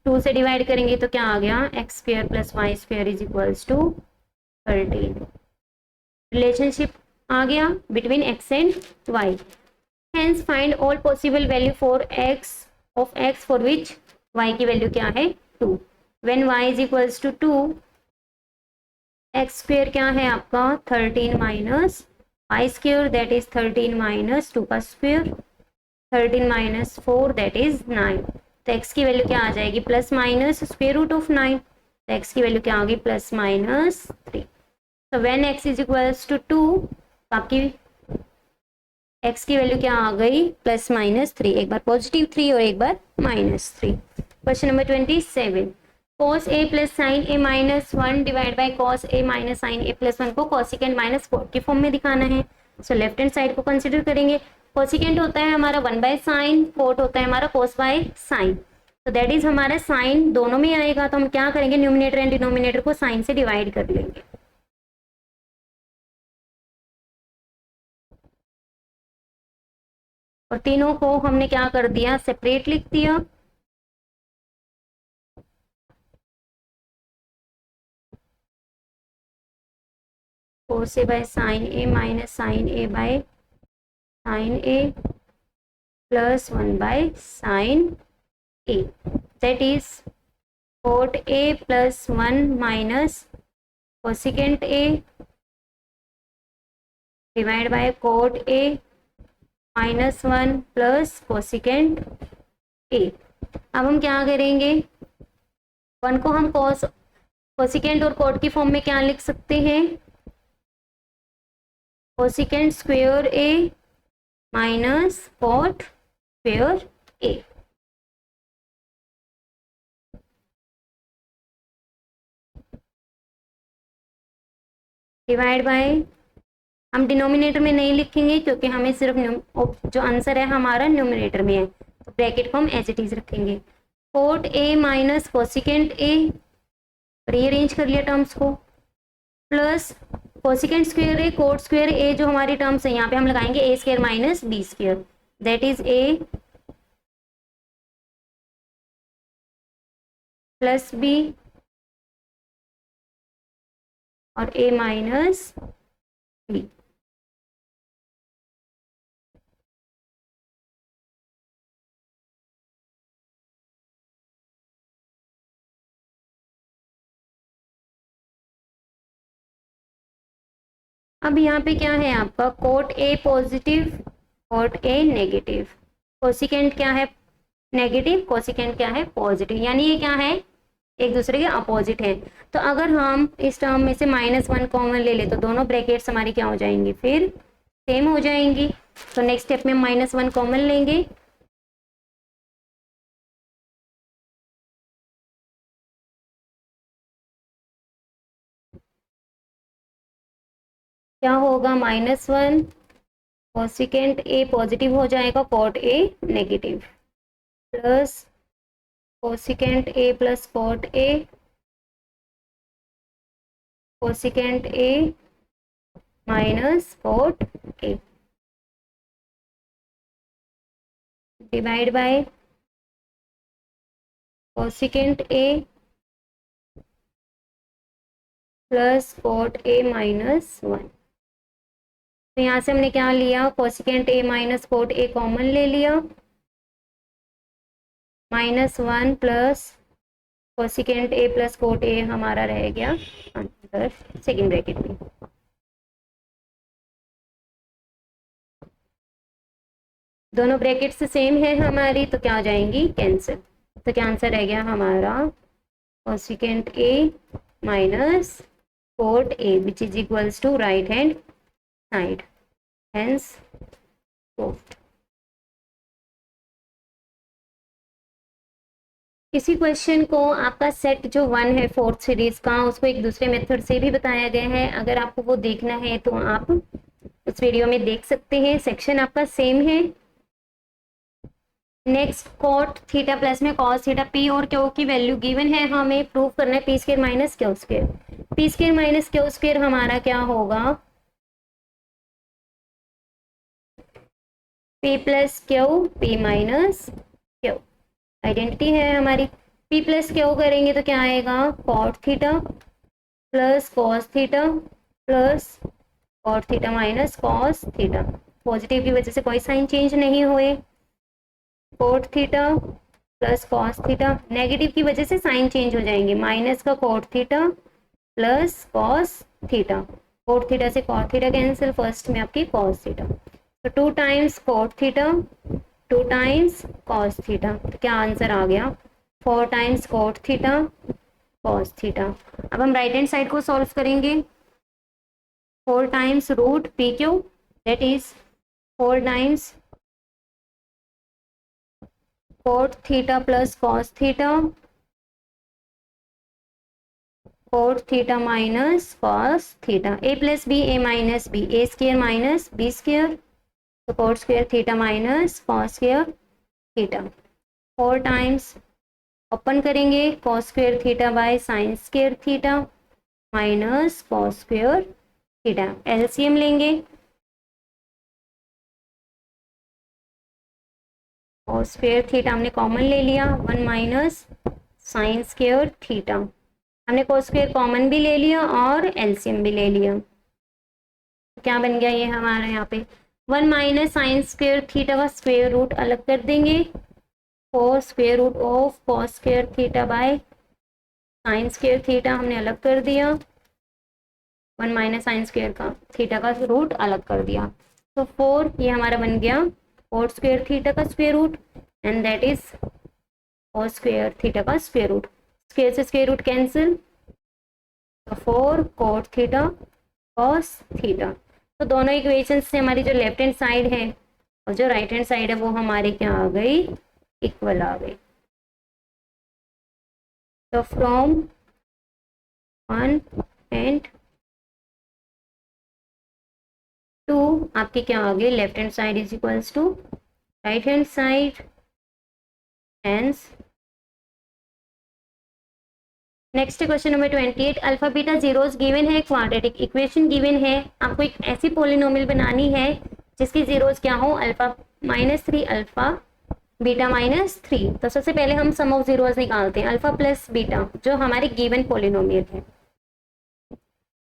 [SPEAKER 1] 2 से divide करेंगे तो क्या आ गया x square plus y square is equals to 13, relationship आ गया between x and y. Hence find all possible value for x of x for which y की वैल्यू क्या है 2, when y is equals to 2, x square क्या है आपका 13 minus Y square that is 13 minus 2 का square, 13 minus 4 that is 9, तो x की value क्या आ जाएगी plus minus square root of 9, तो x की वैल्यू क्या होगी प्लस माइनस 3, तो when x is equals to 2, आपकी x की वैल्यू क्या आ गई प्लस माइनस 3, एक बार पॉजिटिव 3 और एक बार minus 3। Question number 27, cos a plus sine a minus 1 divide by cos a minus sine a plus 1 को कॉसिकेंट माइनस कोट की फॉर्म में दिखाना है, सो लेफ्ट हैंड साइड को कंसिडर करेंगे। कॉसिकेंट होता है हमारा 1 बाय साइन, कोट होता है हमारा कॉस बाय साइन, तो दैट इज हमारा साइन दोनों में आएगा, तो हम क्या करेंगे न्यूमिनेटर एंड डिनोमिनेटर को साइन से डिवाइड कर लेंगे, और तीनों को हमने क्या कर दिया सेपरेट लिख दिया, cos a by sine a minus sine a by sine a plus 1 by sine a, that is cot a plus 1 minus cosecant a divide by cot a minus 1 plus cosecant a। अब हम क्या करेंगे 1 को हम cosecant और coat की form में क्या लिख सकते हैं cosecant square a minus cot square a, divide by, हम डिनोमिनेटर में नहीं लिखेंगे क्योंकि हमें सिर्फ जो आंसर है हमारा न्यूमिनेटर में है, तो ब्रैकेट को हम एज इट इज रखेंगे, cot a minus cosecant a, rearrange कर लिया टर्म्स को, plus cosecant square a cot square a, जो हमारी टर्म्स है यहाँ पे हम लगाएंगे a square minus b square, that is a plus b और a माइनस b। अब यहाँ पे क्या है आपका cot A positive cot A negative, cosecant क्या है नेगेटिव, कोसिकेंट क्या है पॉजिटिव, यानी ये क्या है एक दूसरे के अपोजिट है। तो अगर हम इस टर्म में से -1 कॉमन ले ले तो दोनों ब्रैकेट्स हमारी क्या हो जाएंगी फिर सेम हो जाएंगी। तो नेक्स्ट स्टेप में -1 कॉमन लेंगे, क्या होगा -1 कोसिकेंट ए पॉजिटिव हो जाएगा, cot A negative, plus cosecant A plus cot A, cosecant A minus cot A, divide by cosecant A plus cot A -1। तो यहाँ से हमने क्या लिया, cosecant A minus cot A common ले लिया, -1 plus cosecant A plus cot A हमारा रह गया अंदर सेकेंड ब्रैकेट में। दोनों ब्रैकेट से सेम है हमारी तो क्या हो जाएंगी कैंसिल। तो क्या आंसर रह गया हमारा, cosecant A minus cot A which is equals to right hand side, hence proved. इसी क्वेश्चन को आपका सेट जो 1 है 4th सीरीज का, उसको एक दूसरे मेथड से भी बताया गया है। अगर आपको वो देखना है तो आप उस वीडियो में देख सकते हैं, सेक्शन आपका सेम है। नेक्स्ट कॉट थीटा प्लस में कॉस थीटा, पी और क्यू की वैल्यू गिवन है, हमें प्रूव करना है p square minus q square. P square minus q square हमारा क्या होगा, p plus q p minus q, identity है हमारी। पी प्लस क्यू करेंगे तो क्या आएगा, cot theta plus cos theta plus cot theta minus cos theta, positive की वजह से कोई साइन चेंज नहीं हुए, cot theta plus cos theta, negative की वजह से साइन चेंज हो जाएंगे, माइनस का cot theta plus cos theta, cot theta से कॉट थीटा कैंसिल, फर्स्ट में आपकी कॉस थीटा, तो 2 times cot theta 2 times cos theta, तो क्या आंसर आ गया 4 times cot theta cos theta. अब हम राइट हैंड साइड को सॉल्व करेंगे, 4 times root p q that is 4 times cot theta plus cos theta, cot theta minus cos theta, a plus b a minus b, a square minus b square, तो cot square theta minus cos square theta, 4 times open करेंगे cos square theta by sine square theta minus cos square theta, LCM लेंगे, cos square theta हमने common ले लिया, 1 minus sine square theta, हमने cos square common भी ले लिया और एलसीएम भी ले लिया, क्या बन गया ये हमारा यहाँ पे 1 माइनस साइन स्क्वायर थीटा का स्क्वायर रूट अलग कर देंगे, four square root of cos square theta by sine square theta हमने अलग कर दिया, 1 माइनस साइन स्क्वायर का थीटा का रूट अलग कर दिया, तो 4 ये हमारा बन गया कॉट स्क्वायर थीटा का square root and that is cos square theta का स्क्वायर रूट, स्क्वायर से स्क्वायर रूट कैंसिल, तो 4 कॉट थीटा कॉस थीटा। तो दोनों इक्वेशन से हमारी जो लेफ्ट हैंड साइड है और जो राइट हैंड साइड है वो हमारी क्या आ गई, इक्वल आ गई। तो फ्रॉम 1 एंड 2 आपकी क्या आ गई, left hand side is equals to right hand side, hence next question number 28, alpha beta zeros given है, क्वाड्रेटिक इक्वेशन गिवन है, आपको एक ऐसी पोलिनोमियल बनानी है जिसकी जीरोस क्या हो, अल्फा -3 अल्फा बीटा -3। तो सबसे पहले हम सम ऑफ जीरोस निकालते हैं, अल्फा प्लस बीटा जो हमारी गिवन पोलिनोमियल है,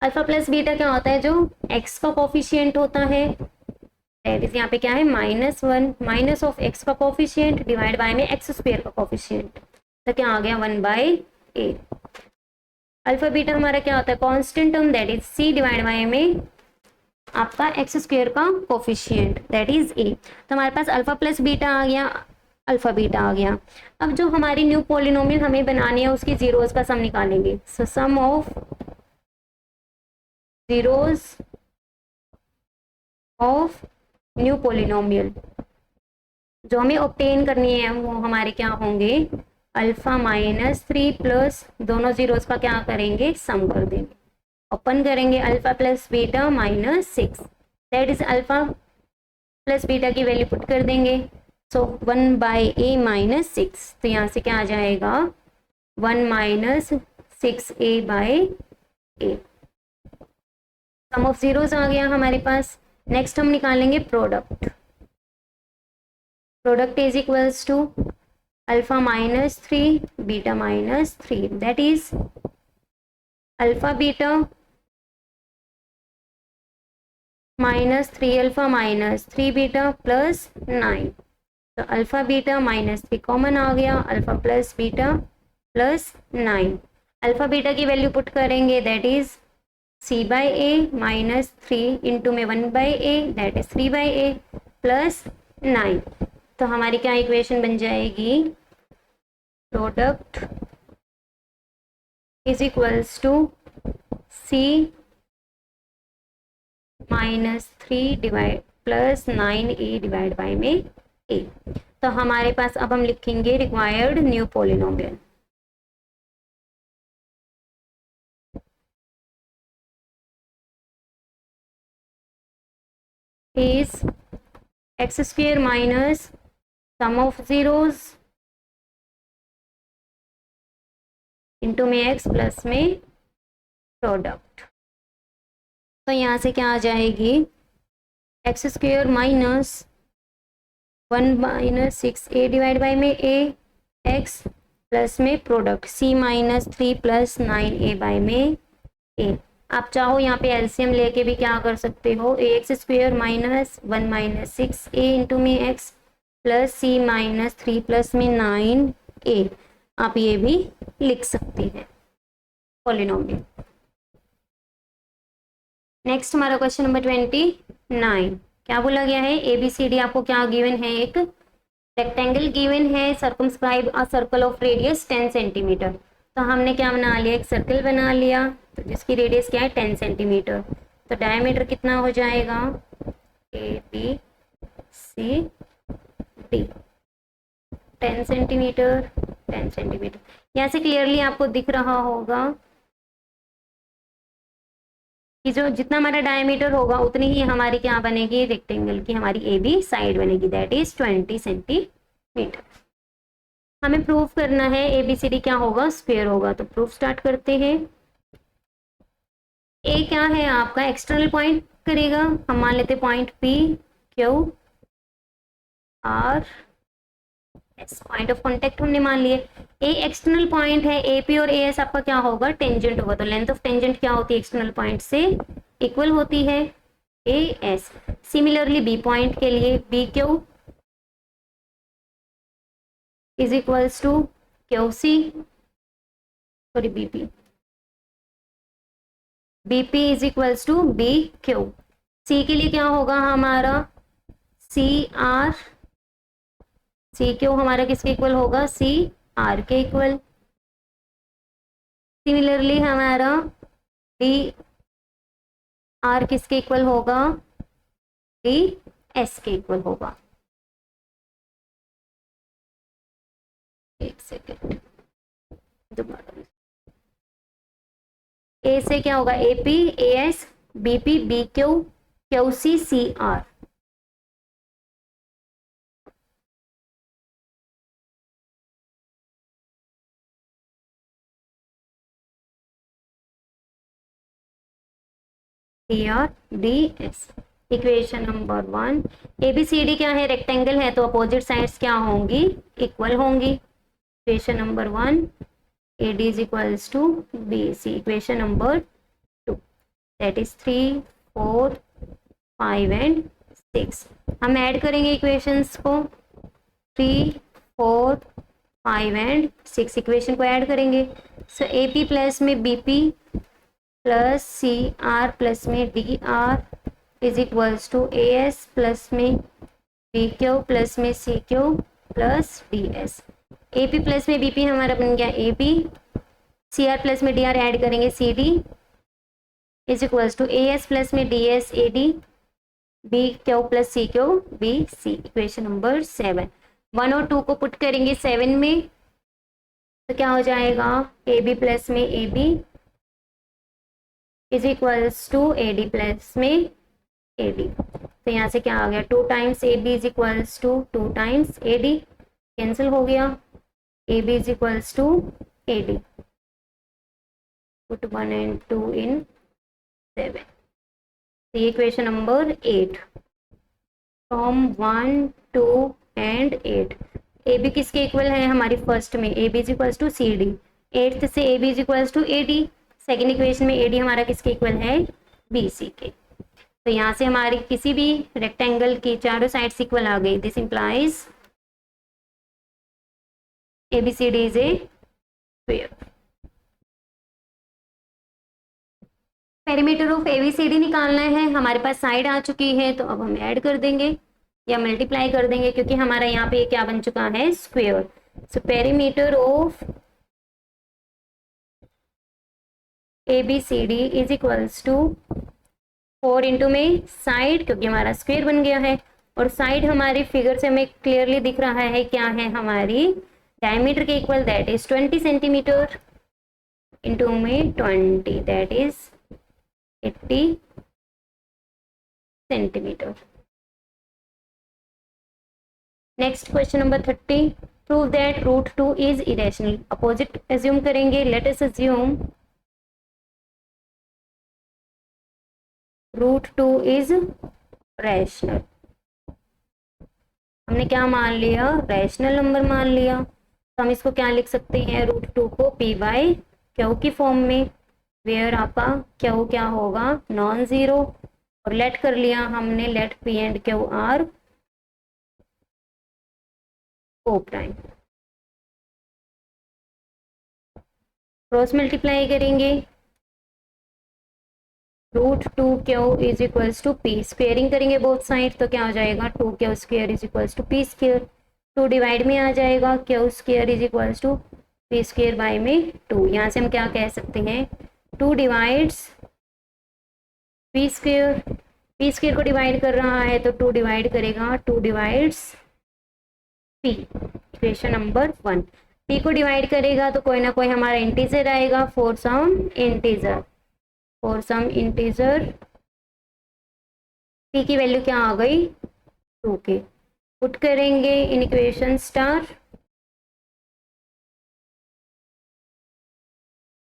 [SPEAKER 1] अल्फा प्लस बीटा क्या होता है, जो एक्स का कोफिशिएंट होता है दैट इज यहाँ पे क्या है -1 माइनस ऑफ एक्स का कोफिशिएंट डिवाइड बाय में एक्स स्क्वायर का कोफिशिएंट, तो क्या आ गया 1/a। अल्फा बीटा हमारा क्या होता है, constant term that is c divide by में आपका एक्स स्क्वायर का कोफिशिएंट दैट इज a। तो हमारे पास अल्फा प्लस बीटा आ गया, अल्फा बीटा आ गया। अब जो हमारी न्यू पॉलिनोमियल हमें बनानी है उसकी जीरोस का सम निकालेंगे। So sum of zeros of new polynomial जो हमें ऑब्टेन करनी है वो हमारे क्या होंगे, अल्फा माइनस 3 प्लस दोनों जीरोस का क्या करेंगे, सम कर देंगे। ओपन करेंगे alpha plus beta minus 6, that is alpha plus beta की वैल्यू पुट कर देंगे। सो 1/a माइनस 6, तो यहाँ से क्या आ जाएगा 1 minus 6a/a। Sum of zeros आ गया हमारे पास। नेक्स्ट हम निकालेंगे product. Product is equals to alpha minus 3 beta minus 3, that is alpha beta minus 3 alpha minus 3 beta plus 9। तो अल्फा बीटा माइनस 3 कॉमन आ गया, alpha plus beta plus 9। Alpha beta की वैल्यू पुट करेंगे, that is c/a minus 3 into में 1/a, that is 3/a plus 9। तो हमारी क्या equation बन जाएगी, product is equals to c minus 3 divide plus 9a divide by में a। तो हमारे पास अब हम लिखेंगे required new polynomial is x square minus sum of zeros into में x प्लस में प्रोडक्ट। तो यहाँ से क्या आ जाएगी, x square minus 1 minus 6a divide by में a, x प्लस में प्रोडक्ट c माइनस 3 प्लस 9a/में a। आप चाहो यहाँ पे एलसीएम लेके भी क्या कर सकते हो, x square minus 1 minus 6a into में x plus c minus 3 plus में 9a, आप ये भी लिख सकते हैं पॉलिनोमियल। नेक्स्ट हमारा क्वेश्चन नंबर 29, क्या बोला गया है, ABCD आपको क्या गिवन है, एक रेक्टेंगल गिवन है, circumscribe a circle of radius 10 centimetre. तो हमने क्या बना लिया, एक सर्कल बना लिया, तो जिसकी रेडियस क्या है 10 सेंटीमीटर। तो डायमीटर कितना हो जाएगा, ABCD 10 सेंटीमीटर 10 सेंटीमीटर। यहाँ से क्लियरली आपको दिख रहा होगा कि जो जितना हमारा डायमीटर होगा उतनी ही हमारी क्या बनेगी, रेक्टेंगल की हमारी AB साइड बनेगी, दैट इज 20 सेंटीमीटर। हमें प्रूफ करना है ABCD क्या होगा, स्क्वायर होगा। तो प्रूफ स्टार्ट करते हैं। ए क्या है आपका, एक्सटर्नल पॉइंट करेगा, हम मान लेते point PQR, point of contact हमने मान लिए। ए एक्सटर्नल पॉइंट है, AP और AS आपका क्या होगा, टेंजेंट होगा। तो लेंथ ऑफ टेंजेंट क्या होती है, एक्सटर्नल पॉइंट से इक्वल होती है AS। सिमिलरली बी पॉइंट के लिए BQ is equals to QC, sorry BP is equals to BQ। C के लिए क्या होगा हमारा, CR, CQ हमारा किसके इक्वल होगा, CR के इक्वल। सिमिलरली हमारा DR किसके इक्वल होगा, DS के इक्वल होगा। एक सेकेंड, दोबारा ए से क्या होगा, AP, AS, BP, BQ, QC, CR। DS equation number 1। ABCD क्या है, रेक्टेंगल है, तो अपोजिट साइड्स क्या होंगी, इक्वल होंगी। Equation number 1, AD is equals to BC। Equation number 2, that is 3, 4, 5 and 6। हम ऐड करेंगे इक्वेशंस को, 3, 4, 5 एंड 6 इक्वेशन को ऐड करेंगे। सो AP प्लस में BP प्लस CR प्लस में DR is equals to AS plus में BQ plus में CQ plus D S. A P plus में बी पी हमारा बन गया A P, C R plus में डी आर ऐड करेंगे C D is equals to A S plus में D S A D, B Q plus C Q B C. Equation number 7। 1 और 2 को put करेंगे 7 में तो क्या हो जाएगा, ए बी प्लस में A B is equals to A D plus में ए डी। तो यहाँ से क्या आ गया, 2 times A B is equals to 2 times A D, cancel हो गया, A B is equals to A D, put 1 and 2 in 7। तो ये equation number 8 from 1, 2 and 8। A B किसके इक्वल है, हमारी फर्स्ट में A B is equals to C D, 8th से A B is equals to A D, second equation में A D हमारा किसके इक्वल है, बी सी के। तो यहाँ से हमारी किसी भी रेक्टेंगल की चारों साइड्स इक्वल आ गई। This implies A B C D is a square. Perimeter of ABCD निकालना है, हमारे पास साइड आ चुकी है तो अब हम ऐड कर देंगे या मल्टीप्लाई कर देंगे क्योंकि हमारा यहाँ पे क्या बन चुका है, square. So perimeter of ABCD is equals to 4 into में साइड, क्योंकि हमारा स्क्वायर बन गया है और साइड हमारी फिगर से हमें क्लियरली दिख रहा है क्या है, हमारी डायमीटर के equal, that is 20 centimetre into में 20, that is 80 centimetre. Next question number 30, prove that root 2 is irrational. Opposite assume करेंगे, let us assume root 2 is rational. हमने क्या मान लिया, रैशनल नंबर मान लिया। तो हम इसको क्या लिख सकते हैं, रूट 2 को पी बाई क्यू की फॉर्म में, वेयर आपका क्यू क्या होगा, नॉन जीरो, और लेट कर लिया हमने, let P and Q are ओ प्राइम। क्रॉस मल्टीप्लाई करेंगे, root 2 Q is equals to P, squaring करेंगे बोथ साइड तो क्या हो जाएगा, 2 Q square is equals to P square, 2 divide में आ जाएगा, Q square is equals to P square by में 2। यहाँ से हम क्या कह सकते हैं, 2 divides p square, p square को डिवाइड कर रहा है तो 2 डिवाइड करेगा, 2 divides p. Equation number 1। P को डिवाइड करेगा तो कोई ना कोई हमारा इंटीजर आएगा, for some integer, for some integer p की वैल्यू क्या आ गई, 2 के। पुट करेंगे इन इक्वेशन स्टार,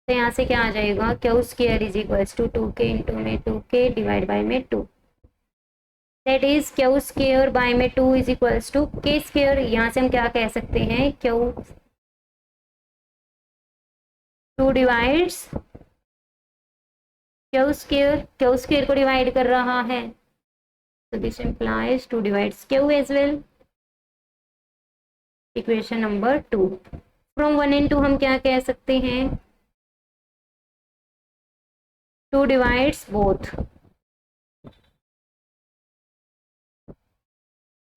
[SPEAKER 1] तो यहाँ से क्या आ जाएगा, q square is equals to 2 k into में 2 के डिवाइड बाय में 2, that is q square by में 2 is equals to k square. यहाँ से हम क्या कह सकते हैं, क्यू 2 डिवाइड्स क्यू स्क्वायर को डिवाइड कर रहा है तो this implies 2 divides q as well. Equation number 2। From 1 and 2 हम क्या कह सकते हैं, 2 divides both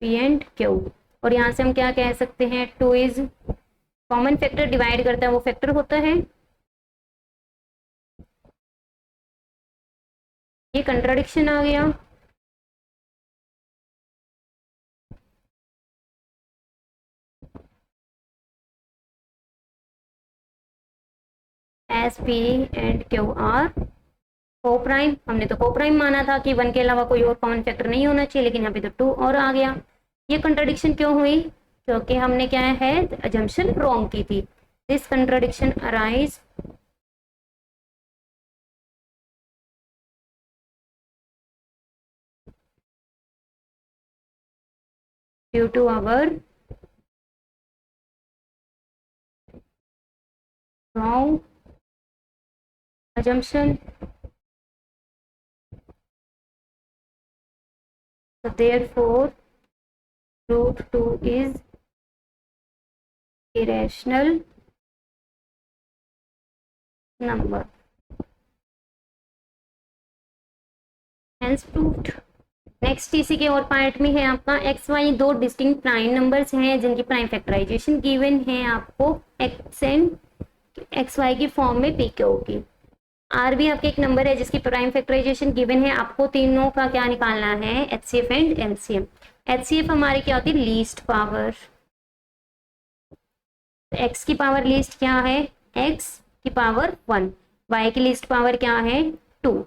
[SPEAKER 1] p and q, और यहाँ से हम क्या कह सकते हैं, 2 इज कॉमन फैक्टर, डिवाइड करता है वो फैक्टर होता है। ये कंट्राडिक्शन आ गया, S P and Q are को प्राइम। हमने तो को प्राइम माना था कि 1 के अलावा कोई और कॉमन फैक्टर नहीं होना चाहिए, लेकिन यहाँ पे तो 2 और आ गया। ये कंट्राडिक्शन क्यों हुई, क्योंकि हमने क्या है, अजम्पशन रॉन्ग की थी। This contradiction arise due to our wrong assumption. So therefore root 2 is irrational number. Hence proved. Next इसी के और पार्ट में है आपका एक्स वाई दो डिस्टिंक्ट प्राइम नंबर्स हैं जिनकी प्राइम फैक्टराइजेशन गिवन है आपको एक्स एंड एक्स वाई की फॉर्म में पी क्यू की। आर भी आपके एक नंबर है जिसकी प्राइम फैक्टराइजेशन गिवन है, आपको तीनों का क्या निकालना है, एचसीएफ एंड एलसीएम। एचसीएफ हमारी क्या होती है, लीस्ट पावर। एक्स की पावर लीस्ट क्या है, एक्स की पावर 1, वाई की लीस्ट पावर क्या है 2।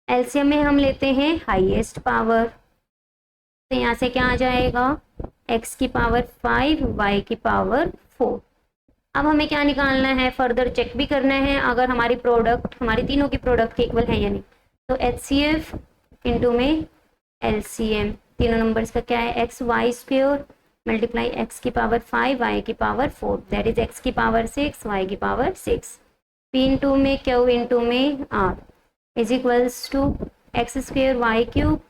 [SPEAKER 1] एलसीएम में हम लेते हैं हाईएस्ट पावर, तो यहाँ से क्या आ जाएगा, एक्स की पावर 5, वाई की पावर 4। अब हमें क्या निकालना है, फर्दर चेक भी करना है अगर हमारी प्रोडक्ट हमारी तीनों की प्रोडक्ट के इक्वल है या नहीं। तो एचसीएफ इंटू में एलसीएम, तीनों नंबर्स का क्या है, x y square multiply x की पावर 5 वाई की पावर 4, दैट इज एक्स की पावर 6 वाई की पावर 6। पी इंटू में क्यू इंटू में r is equals to x square y cube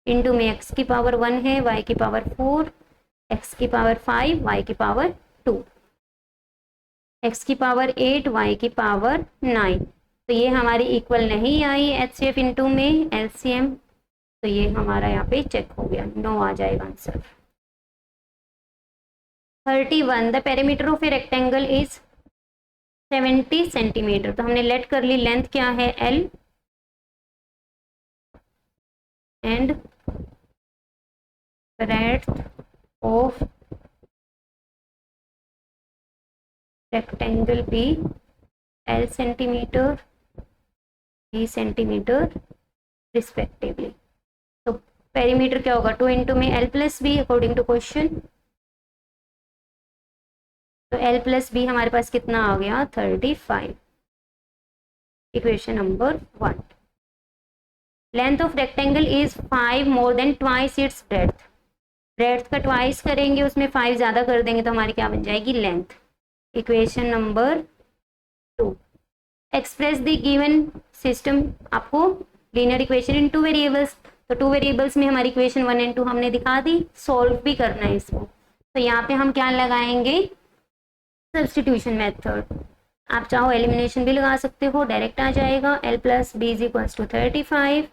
[SPEAKER 1] into में एक्स की पावर 1 है, वाई की पावर 4, एक्स की पावर 5 वाई की पावर 2, एक्स की पावर 8 वाई की पावर 9। तो ये हमारी इक्वल नहीं आई एचसीएफ इंटू में एलसीएम, तो ये हमारा यहाँ पे चेक हो गया, 9 आ जाएगा answer. 31 the perimeter of a rectangle is 70 centimetre. तो हमने लेट कर ली लेंथ क्या है l and breadth of rectangle b l centimetre b centimetre respectively. तो पेरीमीटर क्या होगा, 2 इंटू में l plus b according to question. तो एल प्लस बी हमारे पास कितना आ गया 35, equation number 1। Length of rectangle is 5 more than twice its breadth. Breadth का ट्वाइस करेंगे उसमें 5 ज्यादा कर देंगे तो हमारी क्या बन जाएगी length, equation number 2। Express the given system, आपको लीनियर इक्वेशन इन 2 वेरिएबल्स, तो 2 वेरिएबल्स में हमारी इक्वेशन 1 एंड 2 हमने दिखा दी, सॉल्व भी करना है इसको। तो यहाँ पे हम क्या लगाएंगे, सब्स्टिट्यूशन मेथड। आप चाहो एलिमिनेशन भी लगा सकते हो, डायरेक्ट आ जाएगा l plus b is equals to 35,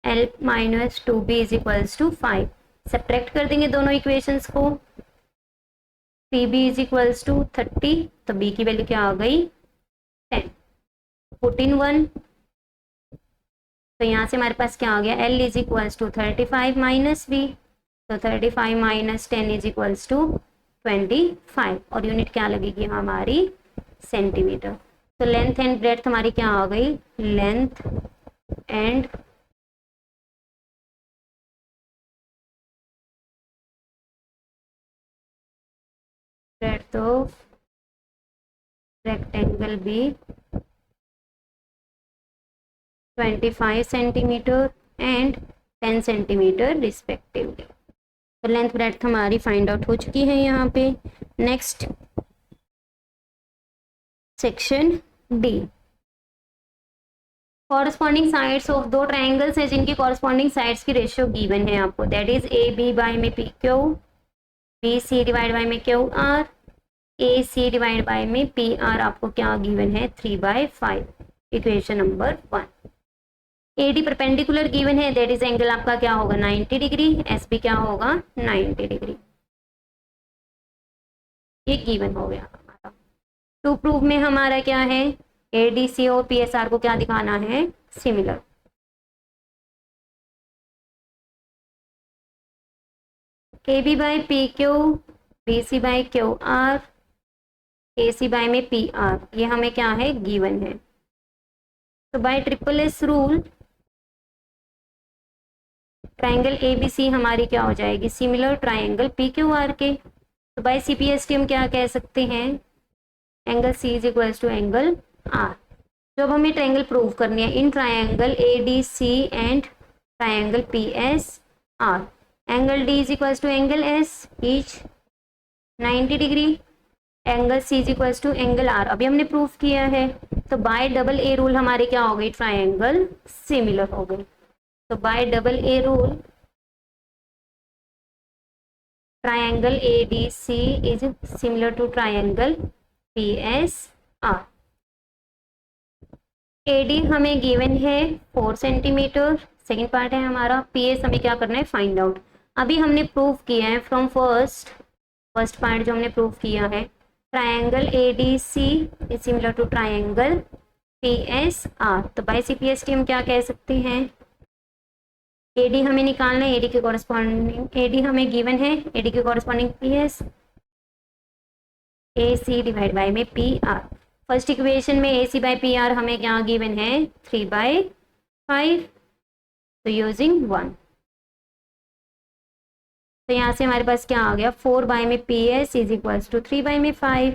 [SPEAKER 1] l minus 2b is equals to 5। Subtract कर देंगे दोनों इक्वेशंस को, p b is equals to 30, तो b की वैल्यू क्या आ गई 10, 14 1। तो यहाँ से हमारे पास क्या आ गया, l is equals to 35 minus b, तो 35 माइनस 10 इज इक्वल्स टू 25, और यूनिट क्या लगेगी हमारी सेंटीमीटर। तो लेंथ एंड ब्रेड्थ हमारी क्या आ गई, length and breadth of rectangle be 25 centimetre and 10 centimetre respectively. तो लेंथ ब्रेड्थ हमारी फाइंड आउट हो चुकी है यहाँ पे। Next section D, corresponding sides of दो ट्राइंगल्स है जिनकी कॉरस्पॉन्डिंग साइड्स की रेशियो गिवन है आपको, that is A B by में P Q, B C divide by में Q R, A C divide by में पी आर आपको क्या गिवन है 3/5, equation number 1। AD perpendicular given है, दैट इज एंगल आपका क्या होगा 90 डिग्री, SB क्या होगा 90 डिग्री, ये गिवन हो गया हमारा। टू प्रूफ में हमारा क्या है, ADC और PSR को क्या दिखाना है similar. KB by PQ, BC by QR, AC by में PR, ये हमें क्या है गिवन है। तो by triple S rule triangle ABC हमारी क्या हो जाएगी सिमिलर ट्राइंगल PQR के। तो बाय CPST हम क्या कह सकते हैं, angle C is equals to angle R। जब हमें ट्राइंगल प्रूव करनी है in triangle ADC and triangle PSR, angle D is equals to angle S each 90 degree, angle C is equals to angle R अभी हमने proof किया है। तो by double A rule हमारे क्या हो गई ट्राइंगल सिमिलर हो गई। तो by double A rule triangle ADC is similar to triangle PSR। AD हमें गिवन है 4 सेंटीमीटर, सेकेंड पार्ट है हमारा PS, हमें क्या करना है, फाइंड आउट। अभी हमने प्रूव किया है फ्रॉम फर्स्ट पार्ट जो हमने प्रूव किया है, triangle ADC is similar to triangle PSR। तो बाय CPST हम क्या कह सकते हैं, AD हमें निकालना है, AD के कॉरस्पॉन्डिंग, AD हमें गिवन है, AD के corresponding PS AC divide by में PR। फर्स्ट इक्वेशन में AC बाय PR हमें क्या गिवन है, 3/5, तो यूजिंग 1, तो यहाँ से हमारे पास क्या आ गया, 4 में PS इज इक्वल्स टू 3 में 5,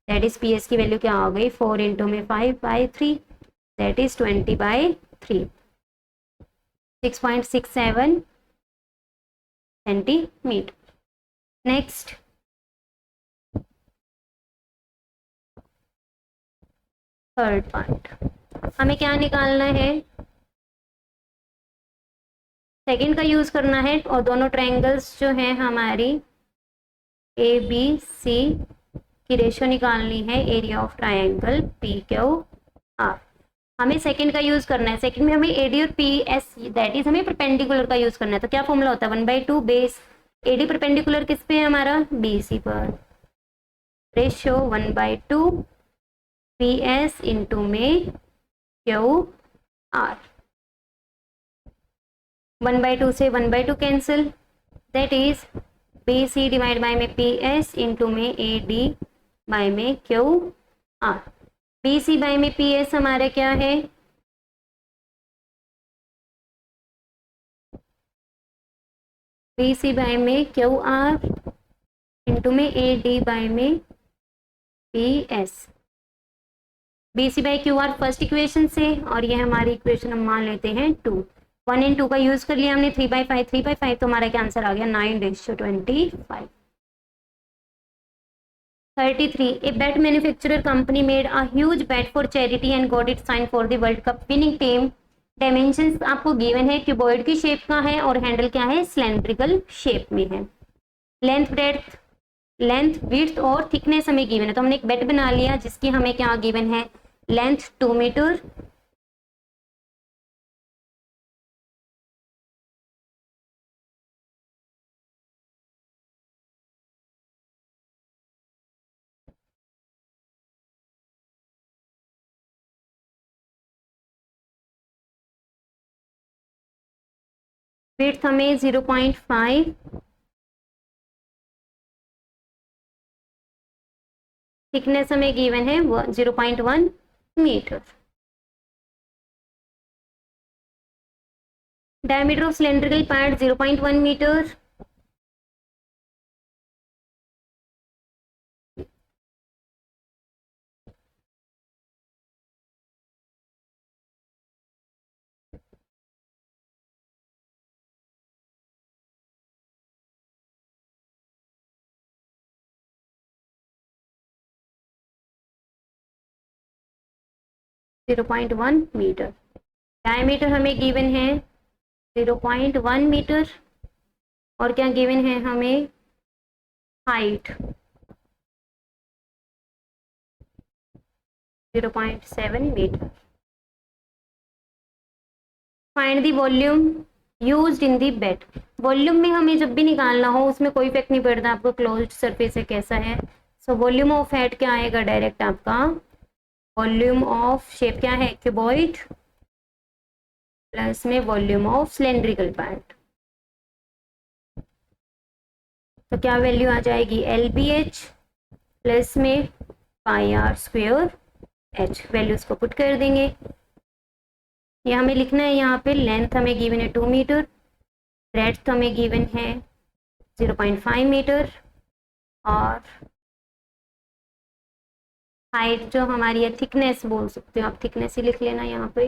[SPEAKER 1] दैट इज PS की वैल्यू क्या आ गई, 4 इंटू में 5/3, that is 20/3, 6.67 centimetre. Next third part, हमें क्या निकालना है, सेकंड का यूज करना है, और दोनों ट्रायंगल्स जो हैं हमारी ABC की रेशियो निकालनी है, एरिया ऑफ ट्रायंगल PQR। हमें सेकंड का यूज करना है, सेकंड में हमें AD और PS दैट इज हमें परपेंडिकुलर का यूज करना है। तो क्या फॉर्मूला होता है, 1/2 बेस AD परपेंडिकुलर किस पे है हमारा, BC पर, रेशियो 1/2 PS इंटू में QR, 1/2 से 1/2 cancel, that is BC divide by में PS इंटू में AD बाय में QR। BC बाय में PS हमारा क्या है, BC बाय में QR इंटू में AD बाय में PS। BC by QR first equation से, और ये हमारी इक्वेशन हम मान लेते हैं 2, 1 and 2 का यूज कर लिया हमने, 3/5, तो हमारा क्या आंसर आ गया, 9/25। 33, a bet manufacturer company made a huge bet for charity and got it signed for the World Cup winning team। Dimensions आपको गिवन है, क्यूबॉइड की शेप का है और हैंडल क्या है, सिलेंड्रिकल शेप में है। लेंथ ब्रेड्थ, लेंथ विड्थ और थिकनेस हमें गिवन है, तो हमने एक बेट बना लिया जिसकी हमें क्या गिवन है, लेंथ 2 मीटर, विड्थ हमें 0.5, थिकनेस हमें गिवन है 0.1 metre. Diameter of cylindrical part 0.1 metre, metre. Diameter हमें गिवन है 0.1 मीटर, और क्या गिवन है हमें, height 0.7 metre. Find the volume used in the bed. Volume में हमें जब भी निकालना हो उसमें कोई इफेक्ट नहीं पड़ता आपको क्लोज्ड सरफेस है कैसा है। सो वॉल्यूम ऑफ हेड क्या आएगा, डायरेक्ट आपका वॉल्यूम ऑफ शेप क्या है, क्यूबॉइड, प्लस में वॉल्यूम ऑफ सिलेंड्रिकल पार्ट, तो क्या वैल्यू आ जाएगी, LBH प्लस में πr² h, वैल्यूज को पुट कर देंगे। ये हमें लिखना है, यहाँ पे लेंथ हमें गिवन है 2 मीटर, ब्रेड्थ हमें गिवन है 0.5 मीटर, और हाइट जो हमारी है, थिकनेस बोल सकते हो आप, थिकनेस ही लिख लेना यहाँ पे,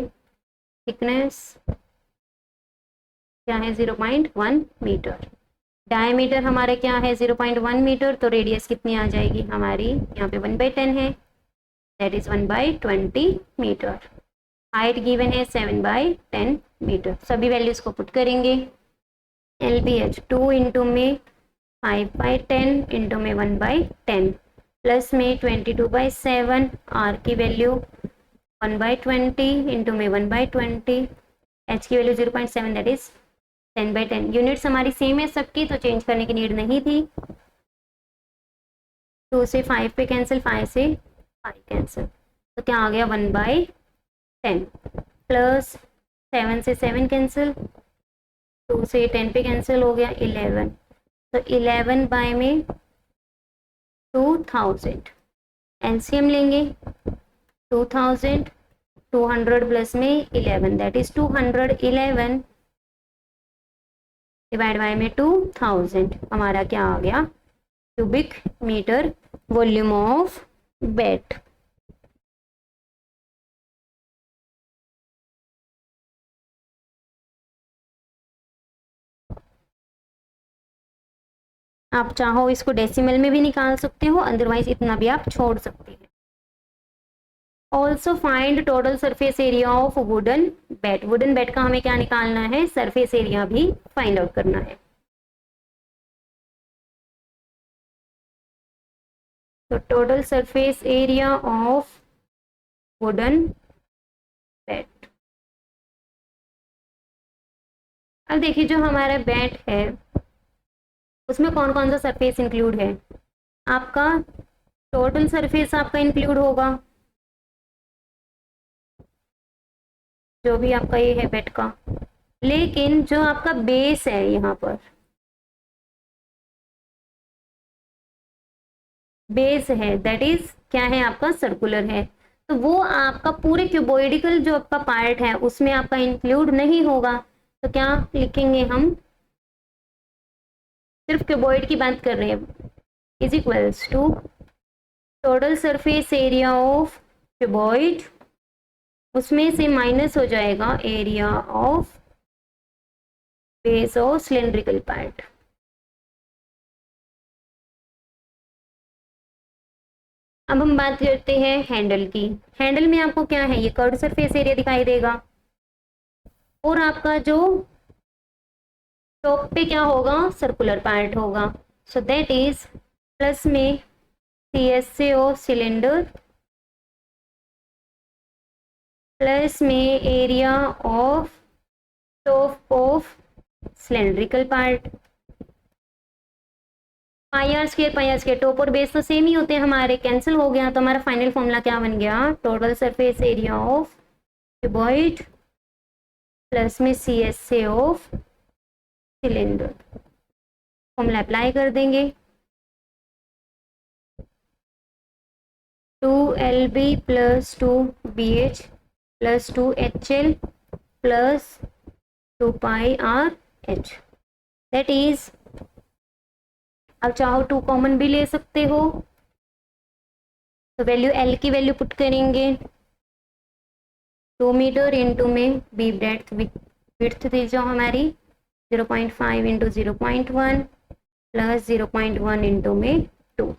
[SPEAKER 1] थिकनेस क्या है 0.1 मीटर। डायमीटर हमारा क्या है 0.1 मीटर, तो रेडियस कितनी आ जाएगी हमारी, यहाँ पे 1/10 है, that is 1/20 metre. Height given है 7/10 मीटर। सभी वैल्यूज को पुट करेंगे, LBH 2 इंटू में 5/10 इंटू में 1/10 प्लस में 22/7, R की वैल्यू 1/20 इंटू में 1/20 h की वैल्यू 0.7 दैट इज 10/10। यूनिट्स हमारी सेम है सबकी, तो चेंज करने की नीड नहीं थी। 2 से 5 पे कैंसिल, 5 से 5 कैंसिल, तो क्या आ गया 1/10 प्लस 7 से 7 कैंसिल, 2 से 10 पे कैंसिल हो गया 11, तो 11 बाय में 2000 एलसीएम लेंगे 2000, 200 प्लस में 11 दैट इज 211 डिवाइड बाय में 2000, हमारा क्या आ गया cubic metre volume of bed. आप चाहो इसको डेसिमल में भी निकाल सकते हो, अदरवाइज इतना भी आप छोड़ सकते हैं। Also find total surface area of wooden bed. Wooden bed का हमें क्या निकालना है, सरफेस एरिया भी फाइंड आउट करना है। तो total surface area of wooden bed. अब देखिए जो हमारा बेड है उसमें कौन कौन सा सरफेस इंक्लूड है, आपका टोटल सरफेस आपका इंक्लूड होगा, जो भी आपका ये है बेड का, लेकिन जो आपका बेस है यहाँ पर बेस है दैट इज क्या है आपका सर्कुलर है, तो वो आपका पूरे क्यूबोइडिकल जो आपका पार्ट है उसमें आपका इंक्लूड नहीं होगा। तो क्या लिखेंगे हम, सिर्फ क्यूबोइड की बात कर रहे हैं, is equals to total surface area of cuboid, उसमें से माइनस हो जाएगा area of base of cylindrical part. अब हम बात करते हैं हैंडल की। हैंडल में आपको क्या है, ये कर्व सरफेस एरिया दिखाई देगा, और आपका जो टॉप पे क्या होगा, सर्कुलर पार्ट होगा। सो दैट इज प्लस में सी एस से ओ सिलेंडर प्लस में area of top of cylindrical part, pi r square, top और बेस तो सेम ही होते हैं हमारे, कैंसिल हो गया, तो हमारा फाइनल फॉर्मूला क्या बन गया, total surface area of cuboid plus में सी एस से ऑफ सिलेंडर। फॉर्मूला अप्लाई कर देंगे, 2LB plus 2BH plus 2HL plus 2πRH, that is, अब चाहो 2 कॉमन भी ले सकते हो, तो वैल्यू L की वैल्यू पुट करेंगे 2 मीटर इंटू में बी ब्रेड्थ विड्थ थी जो हमारी 0.5 इंटू 0.1 प्लस 0.1 इंटू में 2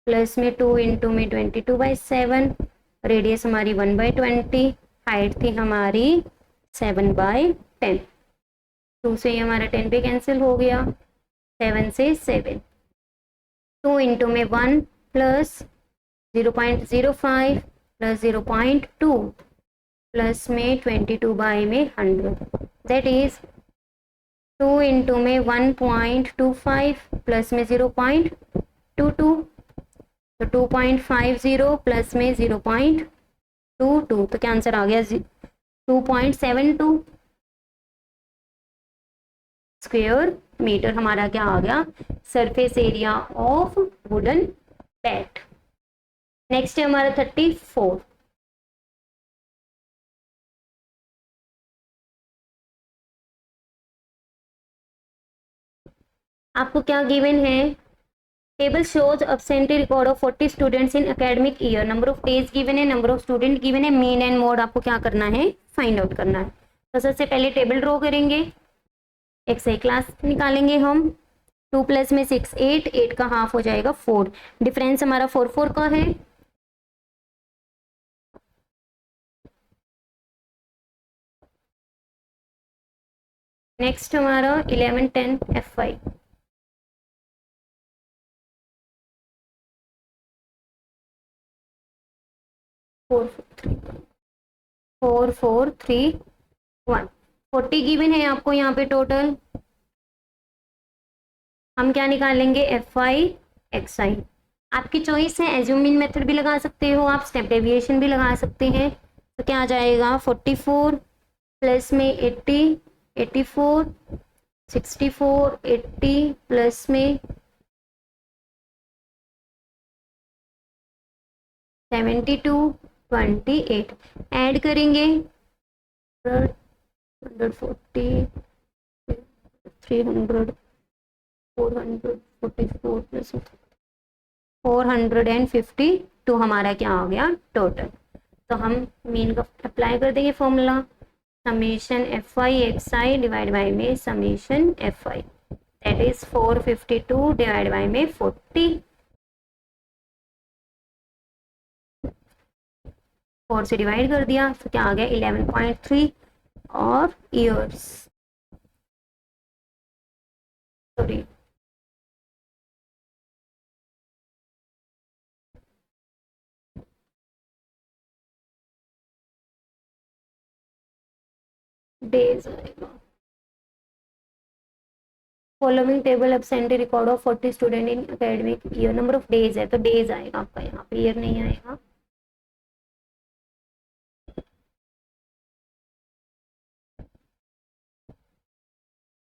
[SPEAKER 1] प्लस में 2 इंटू में 22/7, रेडियस हमारी 1/20, हाइट थी हमारी 7/10, 2 से हमारा 10 पे कैंसिल हो गया, 7 से 7, 2 इंटू में 1 प्लस 0.05 प्लस 0.2 प्लस में 22 बाई में 100, दैट इज 2 इंटू में 1.25 प्लस में 0.22, तो 2.50 प्लस में 0.22, तो क्या आंसर आ गया 2.72 स्क्वायर मीटर, हमारा क्या आ गया surface area of wooden bed. Next है हमारा 34, आपको क्या गिवन है, table shows absentee record of 40 students in academic year, number of days given है, नंबर ऑफ स्टूडेंट गिवन है, मीन एंड मोड आपको क्या करना है फाइंड आउट करना है। तो सबसे पहले टेबल ड्रॉ करेंगे, एक सही क्लास निकालेंगे हम, 2 प्लस में 6 8, 8 का हाफ हो जाएगा 4, डिफरेंस हमारा 4 4 का है। नेक्स्ट हमारा 11 10 F5, 4 4 3 1, 40 गिवन है आपको यहाँ पे टोटल। हम क्या निकालेंगे, एफ आई एक्स आई। आपकी चॉइस है, एज्यूमिंग मेथड भी लगा सकते हो आप, स्टेप डेविएशन भी लगा सकते हैं। तो क्या आ जाएगा, 44 प्लस में 80, 84, 64, 80 प्लस में 72, 28 ऐड करेंगे, 140, 300, 444 प्लस 452 हमारा क्या हो गया टोटल। तो हम मीन का अप्लाई कर देंगे formula, summation f i x i divide by में summation f i, that is 452 divide by में 40, 4 से डिवाइड कर दिया तो क्या आ गया 11.3 और ईयर्स, सॉरी डेज आएगा। Following table absentee record of 40 student in academic year, number of days है तो डेज आएगा आपका, यहाँ पे ईयर नहीं आएगा।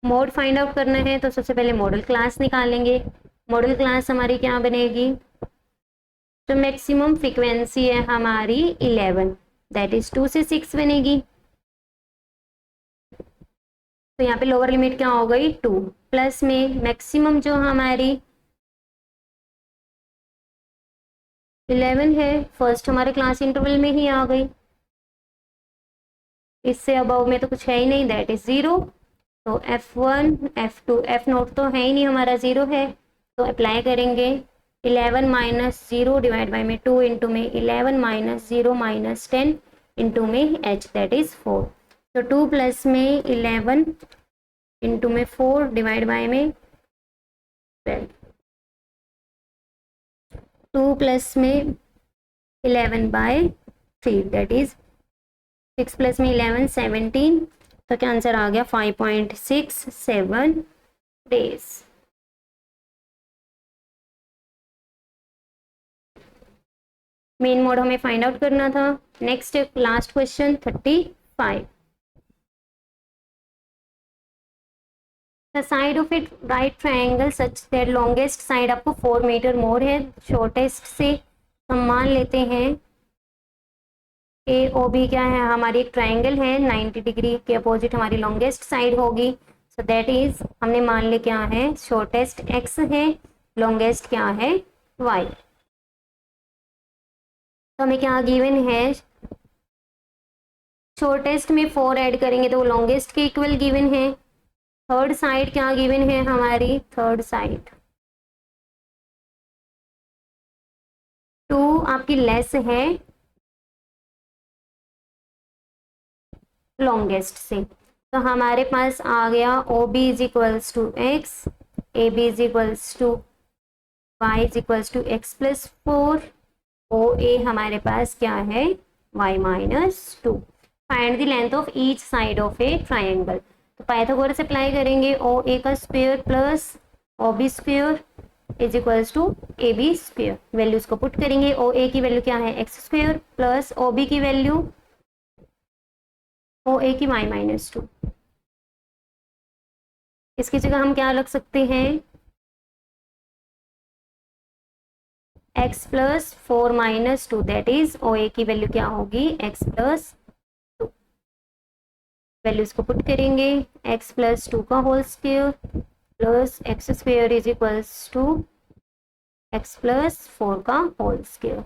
[SPEAKER 1] मोड फाइंड आउट करना है तो सबसे पहले मॉडल क्लास निकालेंगे। मॉडल क्लास हमारी क्या बनेगी, तो मैक्सिमम फ्रीक्वेंसी है हमारी 11, दैट इज 2 से 6 बनेगी। तो यहाँ पे लोअर लिमिट क्या हो गई 2, प्लस में मैक्सिमम जो हमारी 11 है, फर्स्ट हमारे क्लास इंटरवल में ही आ गई, इससे अबव में तो कुछ है ही नहीं, दैट इज 0। तो F1 F2 F नोट तो है ही नहीं हमारा, 0 है, तो अप्लाई करेंगे 11 माइनस 0 डिवाइड बाई में 2 इंटू में 11 माइनस 0 माइनस 10 इंटू में h, दैट इज 4। तो 2 प्लस में 11 इंटू में 4 डिवाइड बाय में 12, 2 प्लस में 11 बाय 3 दैट इज 6 प्लस में 11 17, तो क्या आंसर आ गया 5.67 डेज। मेन मोड हमें फाइंड आउट करना था। Next last question 35, the side of it right triangle such that longest side आपको 4 मीटर मोर है शॉर्टेस्ट से। हम मान लेते हैं ए ओ बी क्या है, हमारी एक ट्राइंगल है, 90 डिग्री के अपोजिट हमारी लॉन्गेस्ट साइड होगी। सो दैट इज हमने मान लिया क्या है, शॉर्टेस्ट एक्स है, लॉन्गेस्ट क्या है वाई। तो हमें क्या गिवन है, शॉर्टेस्ट में 4 ऐड करेंगे तो वो लॉन्गेस्ट के इक्वल गिवन है। थर्ड साइड क्या गिवन है हमारी, थर्ड साइड 2 आपकी लेस है लॉन्गेस्ट से। तो हमारे पास आ गया O B is equals to x, A B is equals to y is equals to x plus 4, O A हमारे पास क्या है y minus 2। Find the length of each side of a triangle. तो पाइथागोरस अप्लाई करेंगे, O A का square plus O B square is equals to A B square. Values को put करेंगे, O A की वैल्यू क्या है x square plus O B की value O A की y माइनस 2। इसकी जगह हम क्या रख सकते हैं, x plus 4 minus 2 that is O A की वैल्यू क्या होगी x प्लस 2। वैल्यूज को पुट करेंगे, x प्लस 2 का whole square plus x square is equals to x plus 4 का whole square,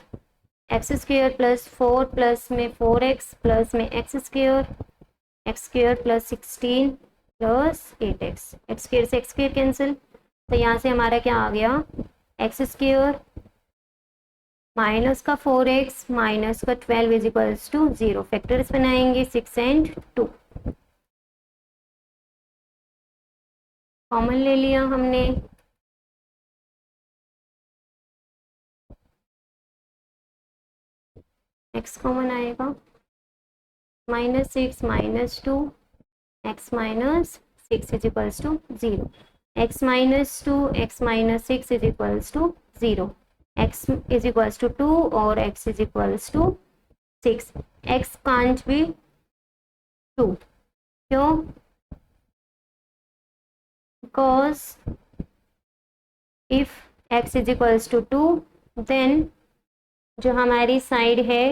[SPEAKER 1] x square plus 4 plus में 4x प्लस में x square plus 16 plus 8x, x square से x square cancel, तो यहाँ से हमारा क्या आ गया एक्स स्क्वायर माइनस का 4x माइनस का 12 इज इक्वल्स टू 0। फैक्टर्स बनाएंगे 6 एंड 2, कॉमन ले लिया हमने, x कॉमन आएगा -6 -2 x minus 6 is equals to 0, x minus 2, x minus 6 is equals to 0, x is equals to 2 और x is equals to 6, x can't be 2, क्यों? Because if x is equals to 2 then जो हमारी side है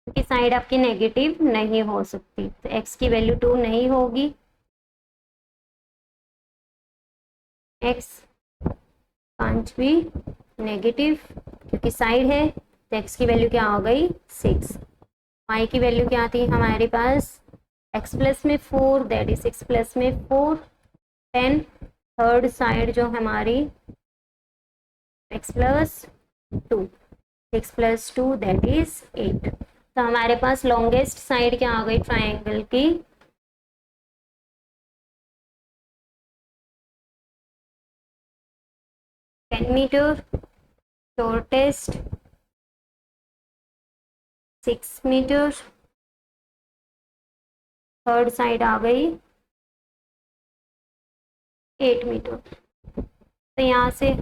[SPEAKER 1] की side आपकी negative नहीं हो सकती, तो x की वैल्यू 2 नहीं होगी, x कांट बी नेगेटिव क्योंकि साइड है, तो x की वैल्यू क्या हो गई 6, y की वैल्यू क्या थी हमारे पास x प्लस में 4 दैट इज 6 प्लस में 4 10, थर्ड साइड जो हमारी x plus 2, 6 plus 2 that is 8, तो हमारे पास लॉन्गेस्ट साइड क्या आ गई ट्राइंगल की 10 metre, shortest 6 metre, third side आ गई 8 मीटर, तो यहाँ से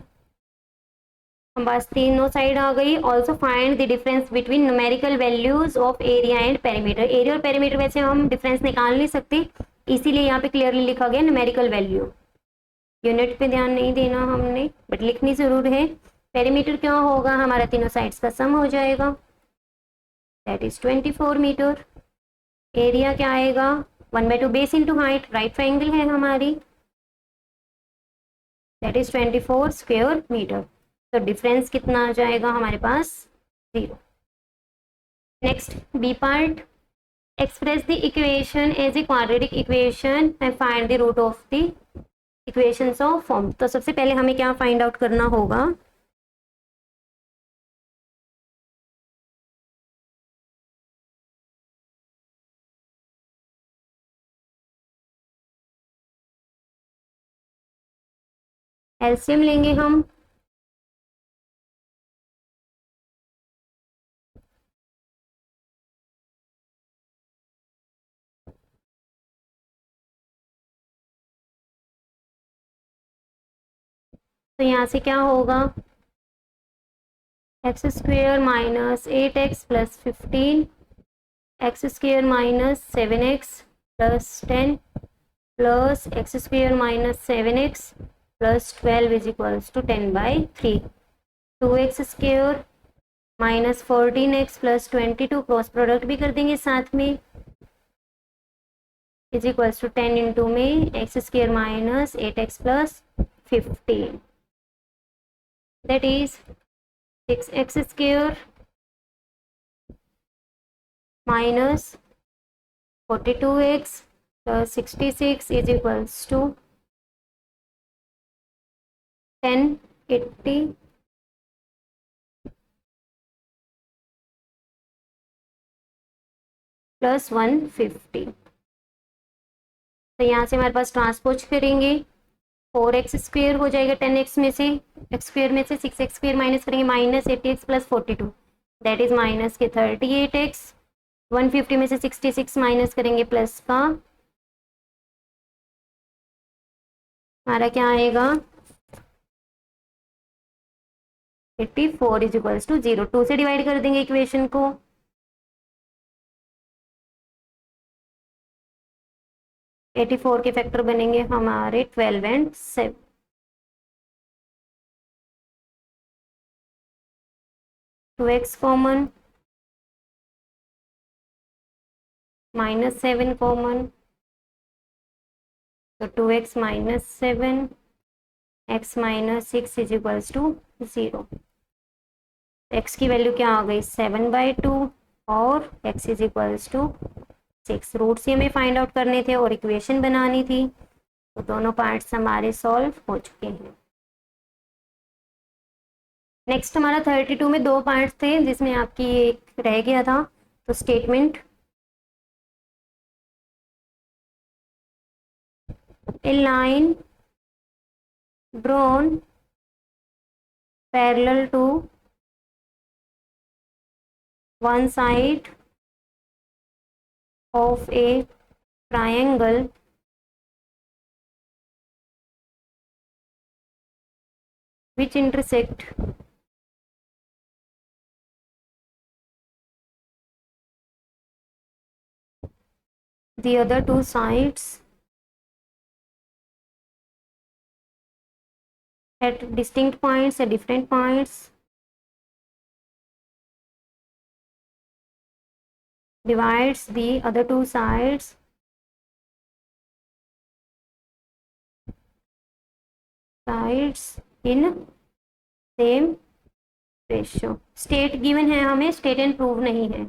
[SPEAKER 1] हम बस तीनों साइड आ गई। Also find the difference between numerical values of area and perimeter, area और पेरीमीटर वैसे हम डिफरेंस निकाल नहीं सकते, इसीलिए यहाँ पे क्लियरली लिखा गया न्यूमेरिकल वैल्यू, यूनिट पे ध्यान नहीं देना हमने बट लिखनी जरूर है। पेरीमीटर क्या होगा हमारा तीनों साइड्स का सम हो जाएगा दैट इज 24 मीटर, एरिया क्या आएगा 1/2 base into height, right triangle है हमारी दैट इज 24 स्क्वायर मीटर, तो डिफरेंस कितना आ जाएगा हमारे पास 0। Next B part, express the equation as a quadratic equation and find the root of the equations of form, तो सबसे पहले हमें क्या फाइंड आउट करना होगा एलसीएम लेंगे हम, तो यहाँ से क्या होगा x square minus 8x plus 15, x square minus 7x plus 10 plus x square minus 7x plus 12 is equals to 10/3, 2x square minus 14x plus 22, cross product भी कर देंगे साथ में, इज इक्वल्स टू 10 इंटू में x square minus 8x plus 15 that is 6x square minus 42x plus 66 is equals to 1080 plus 150, तो यहाँ से हमारे पास ट्रांसपोज करेंगे 4x स्क्वेयर हो जाएगा 10x में से, x स्क्वेयर में से 6x स्क्वेयर माइनस करेंगे minus 80x plus 42 that is minus के 38x, 150 में से 66 माइनस करेंगे प्लस का हमारा क्या आएगा 84 इज इक्वल्स टू 0, 2 से डिवाइड कर देंगे इक्वेशन को, एटी फोर के फैक्टर बनेंगे हमारे 12 and 7, two x common minus 7 common, तो 2x minus 7 x minus 6 is equals to 0, x की वैल्यू क्या आ गई 7/2 और x is equals to 6, roots ही हमें फाइंड आउट करने थे और इक्वेशन बनानी थी, तो दोनों पार्ट्स हमारे सॉल्व हो चुके हैं। नेक्स्ट हमारा 32 में दो पार्ट्स थे जिसमें आपकी एक रह गया था, तो statement a line drawn parallel to one side of a triangle which intersect the other two sides at distinct points, at different points, divides the other two sides in same ratio. State given है हमें, state and prove नहीं है.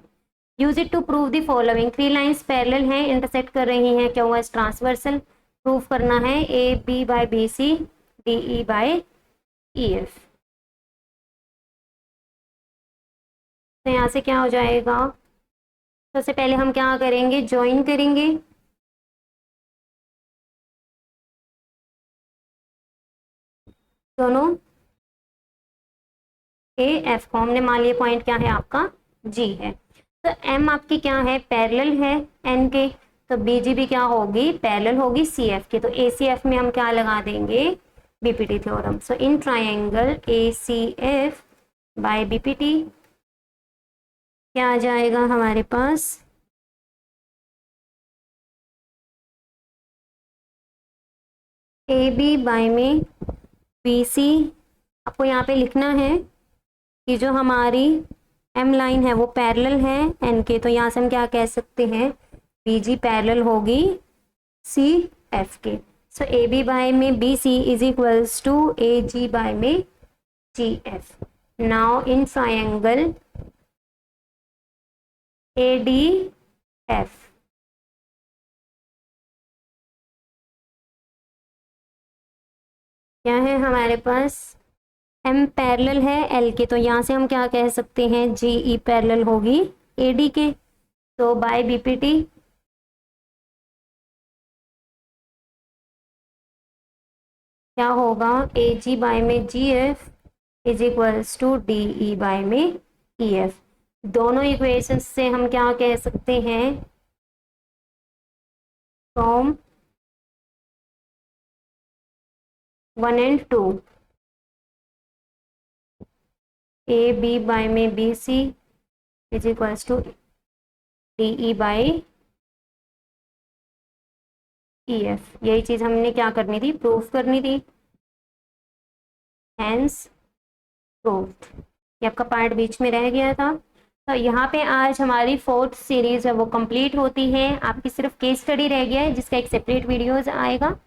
[SPEAKER 1] Use it to prove the following. Three lines parallel हैं, intersect कर रही हैं, क्या हुआ, ट्रांसवर्सल. प्रूव करना है A B by B C, D E by E F. तो यहाँ से क्या हो जाएगा, सबसे पहले हम क्या करेंगे, ज्वाइन करेंगे. दोनों ए एफ को हमने मान लिया पॉइंट क्या है आपका, जी है. तो एम आपकी क्या है, पैरेलल है एन के, तो बीजी भी क्या होगी, पैरेलल होगी सी एफ के. तो ए सी एफ में हम क्या लगा देंगे, BPT theorem. So in triangle A C F by BPT क्या आ जाएगा हमारे पास, ए बी बाय में बी सी. आपको यहाँ पे लिखना है कि जो हमारी एम लाइन है वो पैरेलल है एन के, तो यहाँ से हम क्या कह सकते हैं, बी जी पैरेलल होगी C F K. So A B by में B C is equals to A G by में G F. Now in triangle A D F क्या है हमारे पास, एम पैरेलल है एल के, तो यहाँ से हम क्या कह सकते हैं, जी ई पैरेलल होगी ए डी के. तो बाय बीपीटी क्या होगा, ए जी बाय में G F is equals to D E by में ई एफ. दोनों इक्वेशंस से हम क्या कह सकते हैं, from 1 and 2 A B by में B C is equals to D E by E F. यही चीज हमने क्या करनी थी, प्रूफ करनी थी. Hence proved. ये आपका पार्ट बीच में रह गया था. तो यहाँ पे आज हमारी 4th सीरीज है वो कंप्लीट होती है. आपकी सिर्फ केस स्टडी रह गया है जिसका एक सेपरेट वीडियोज आएगा.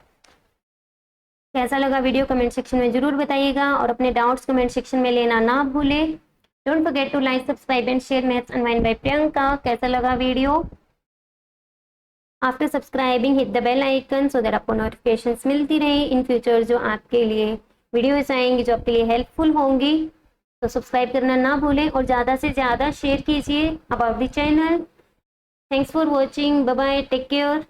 [SPEAKER 1] कैसा लगा वीडियो कमेंट सेक्शन में जरूर बताइएगा और अपने डाउट्स कमेंट सेक्शन में लेना ना भूलें. Don't forget to like, subscribe and share maths unwind by Priyanka. कैसा लगा video, after subscribing hit the bell icon so that आपको नोटिफिकेशंस मिलती रहे इन फ्यूचर जो आपके लिए वीडियोस आएंगी जो आपके लिए हेल्पफुल होंगी. तो सब्सक्राइब करना ना भूलें और ज़्यादा से ज़्यादा शेयर कीजिए about the channel. Thanks for watching, bye bye, take care.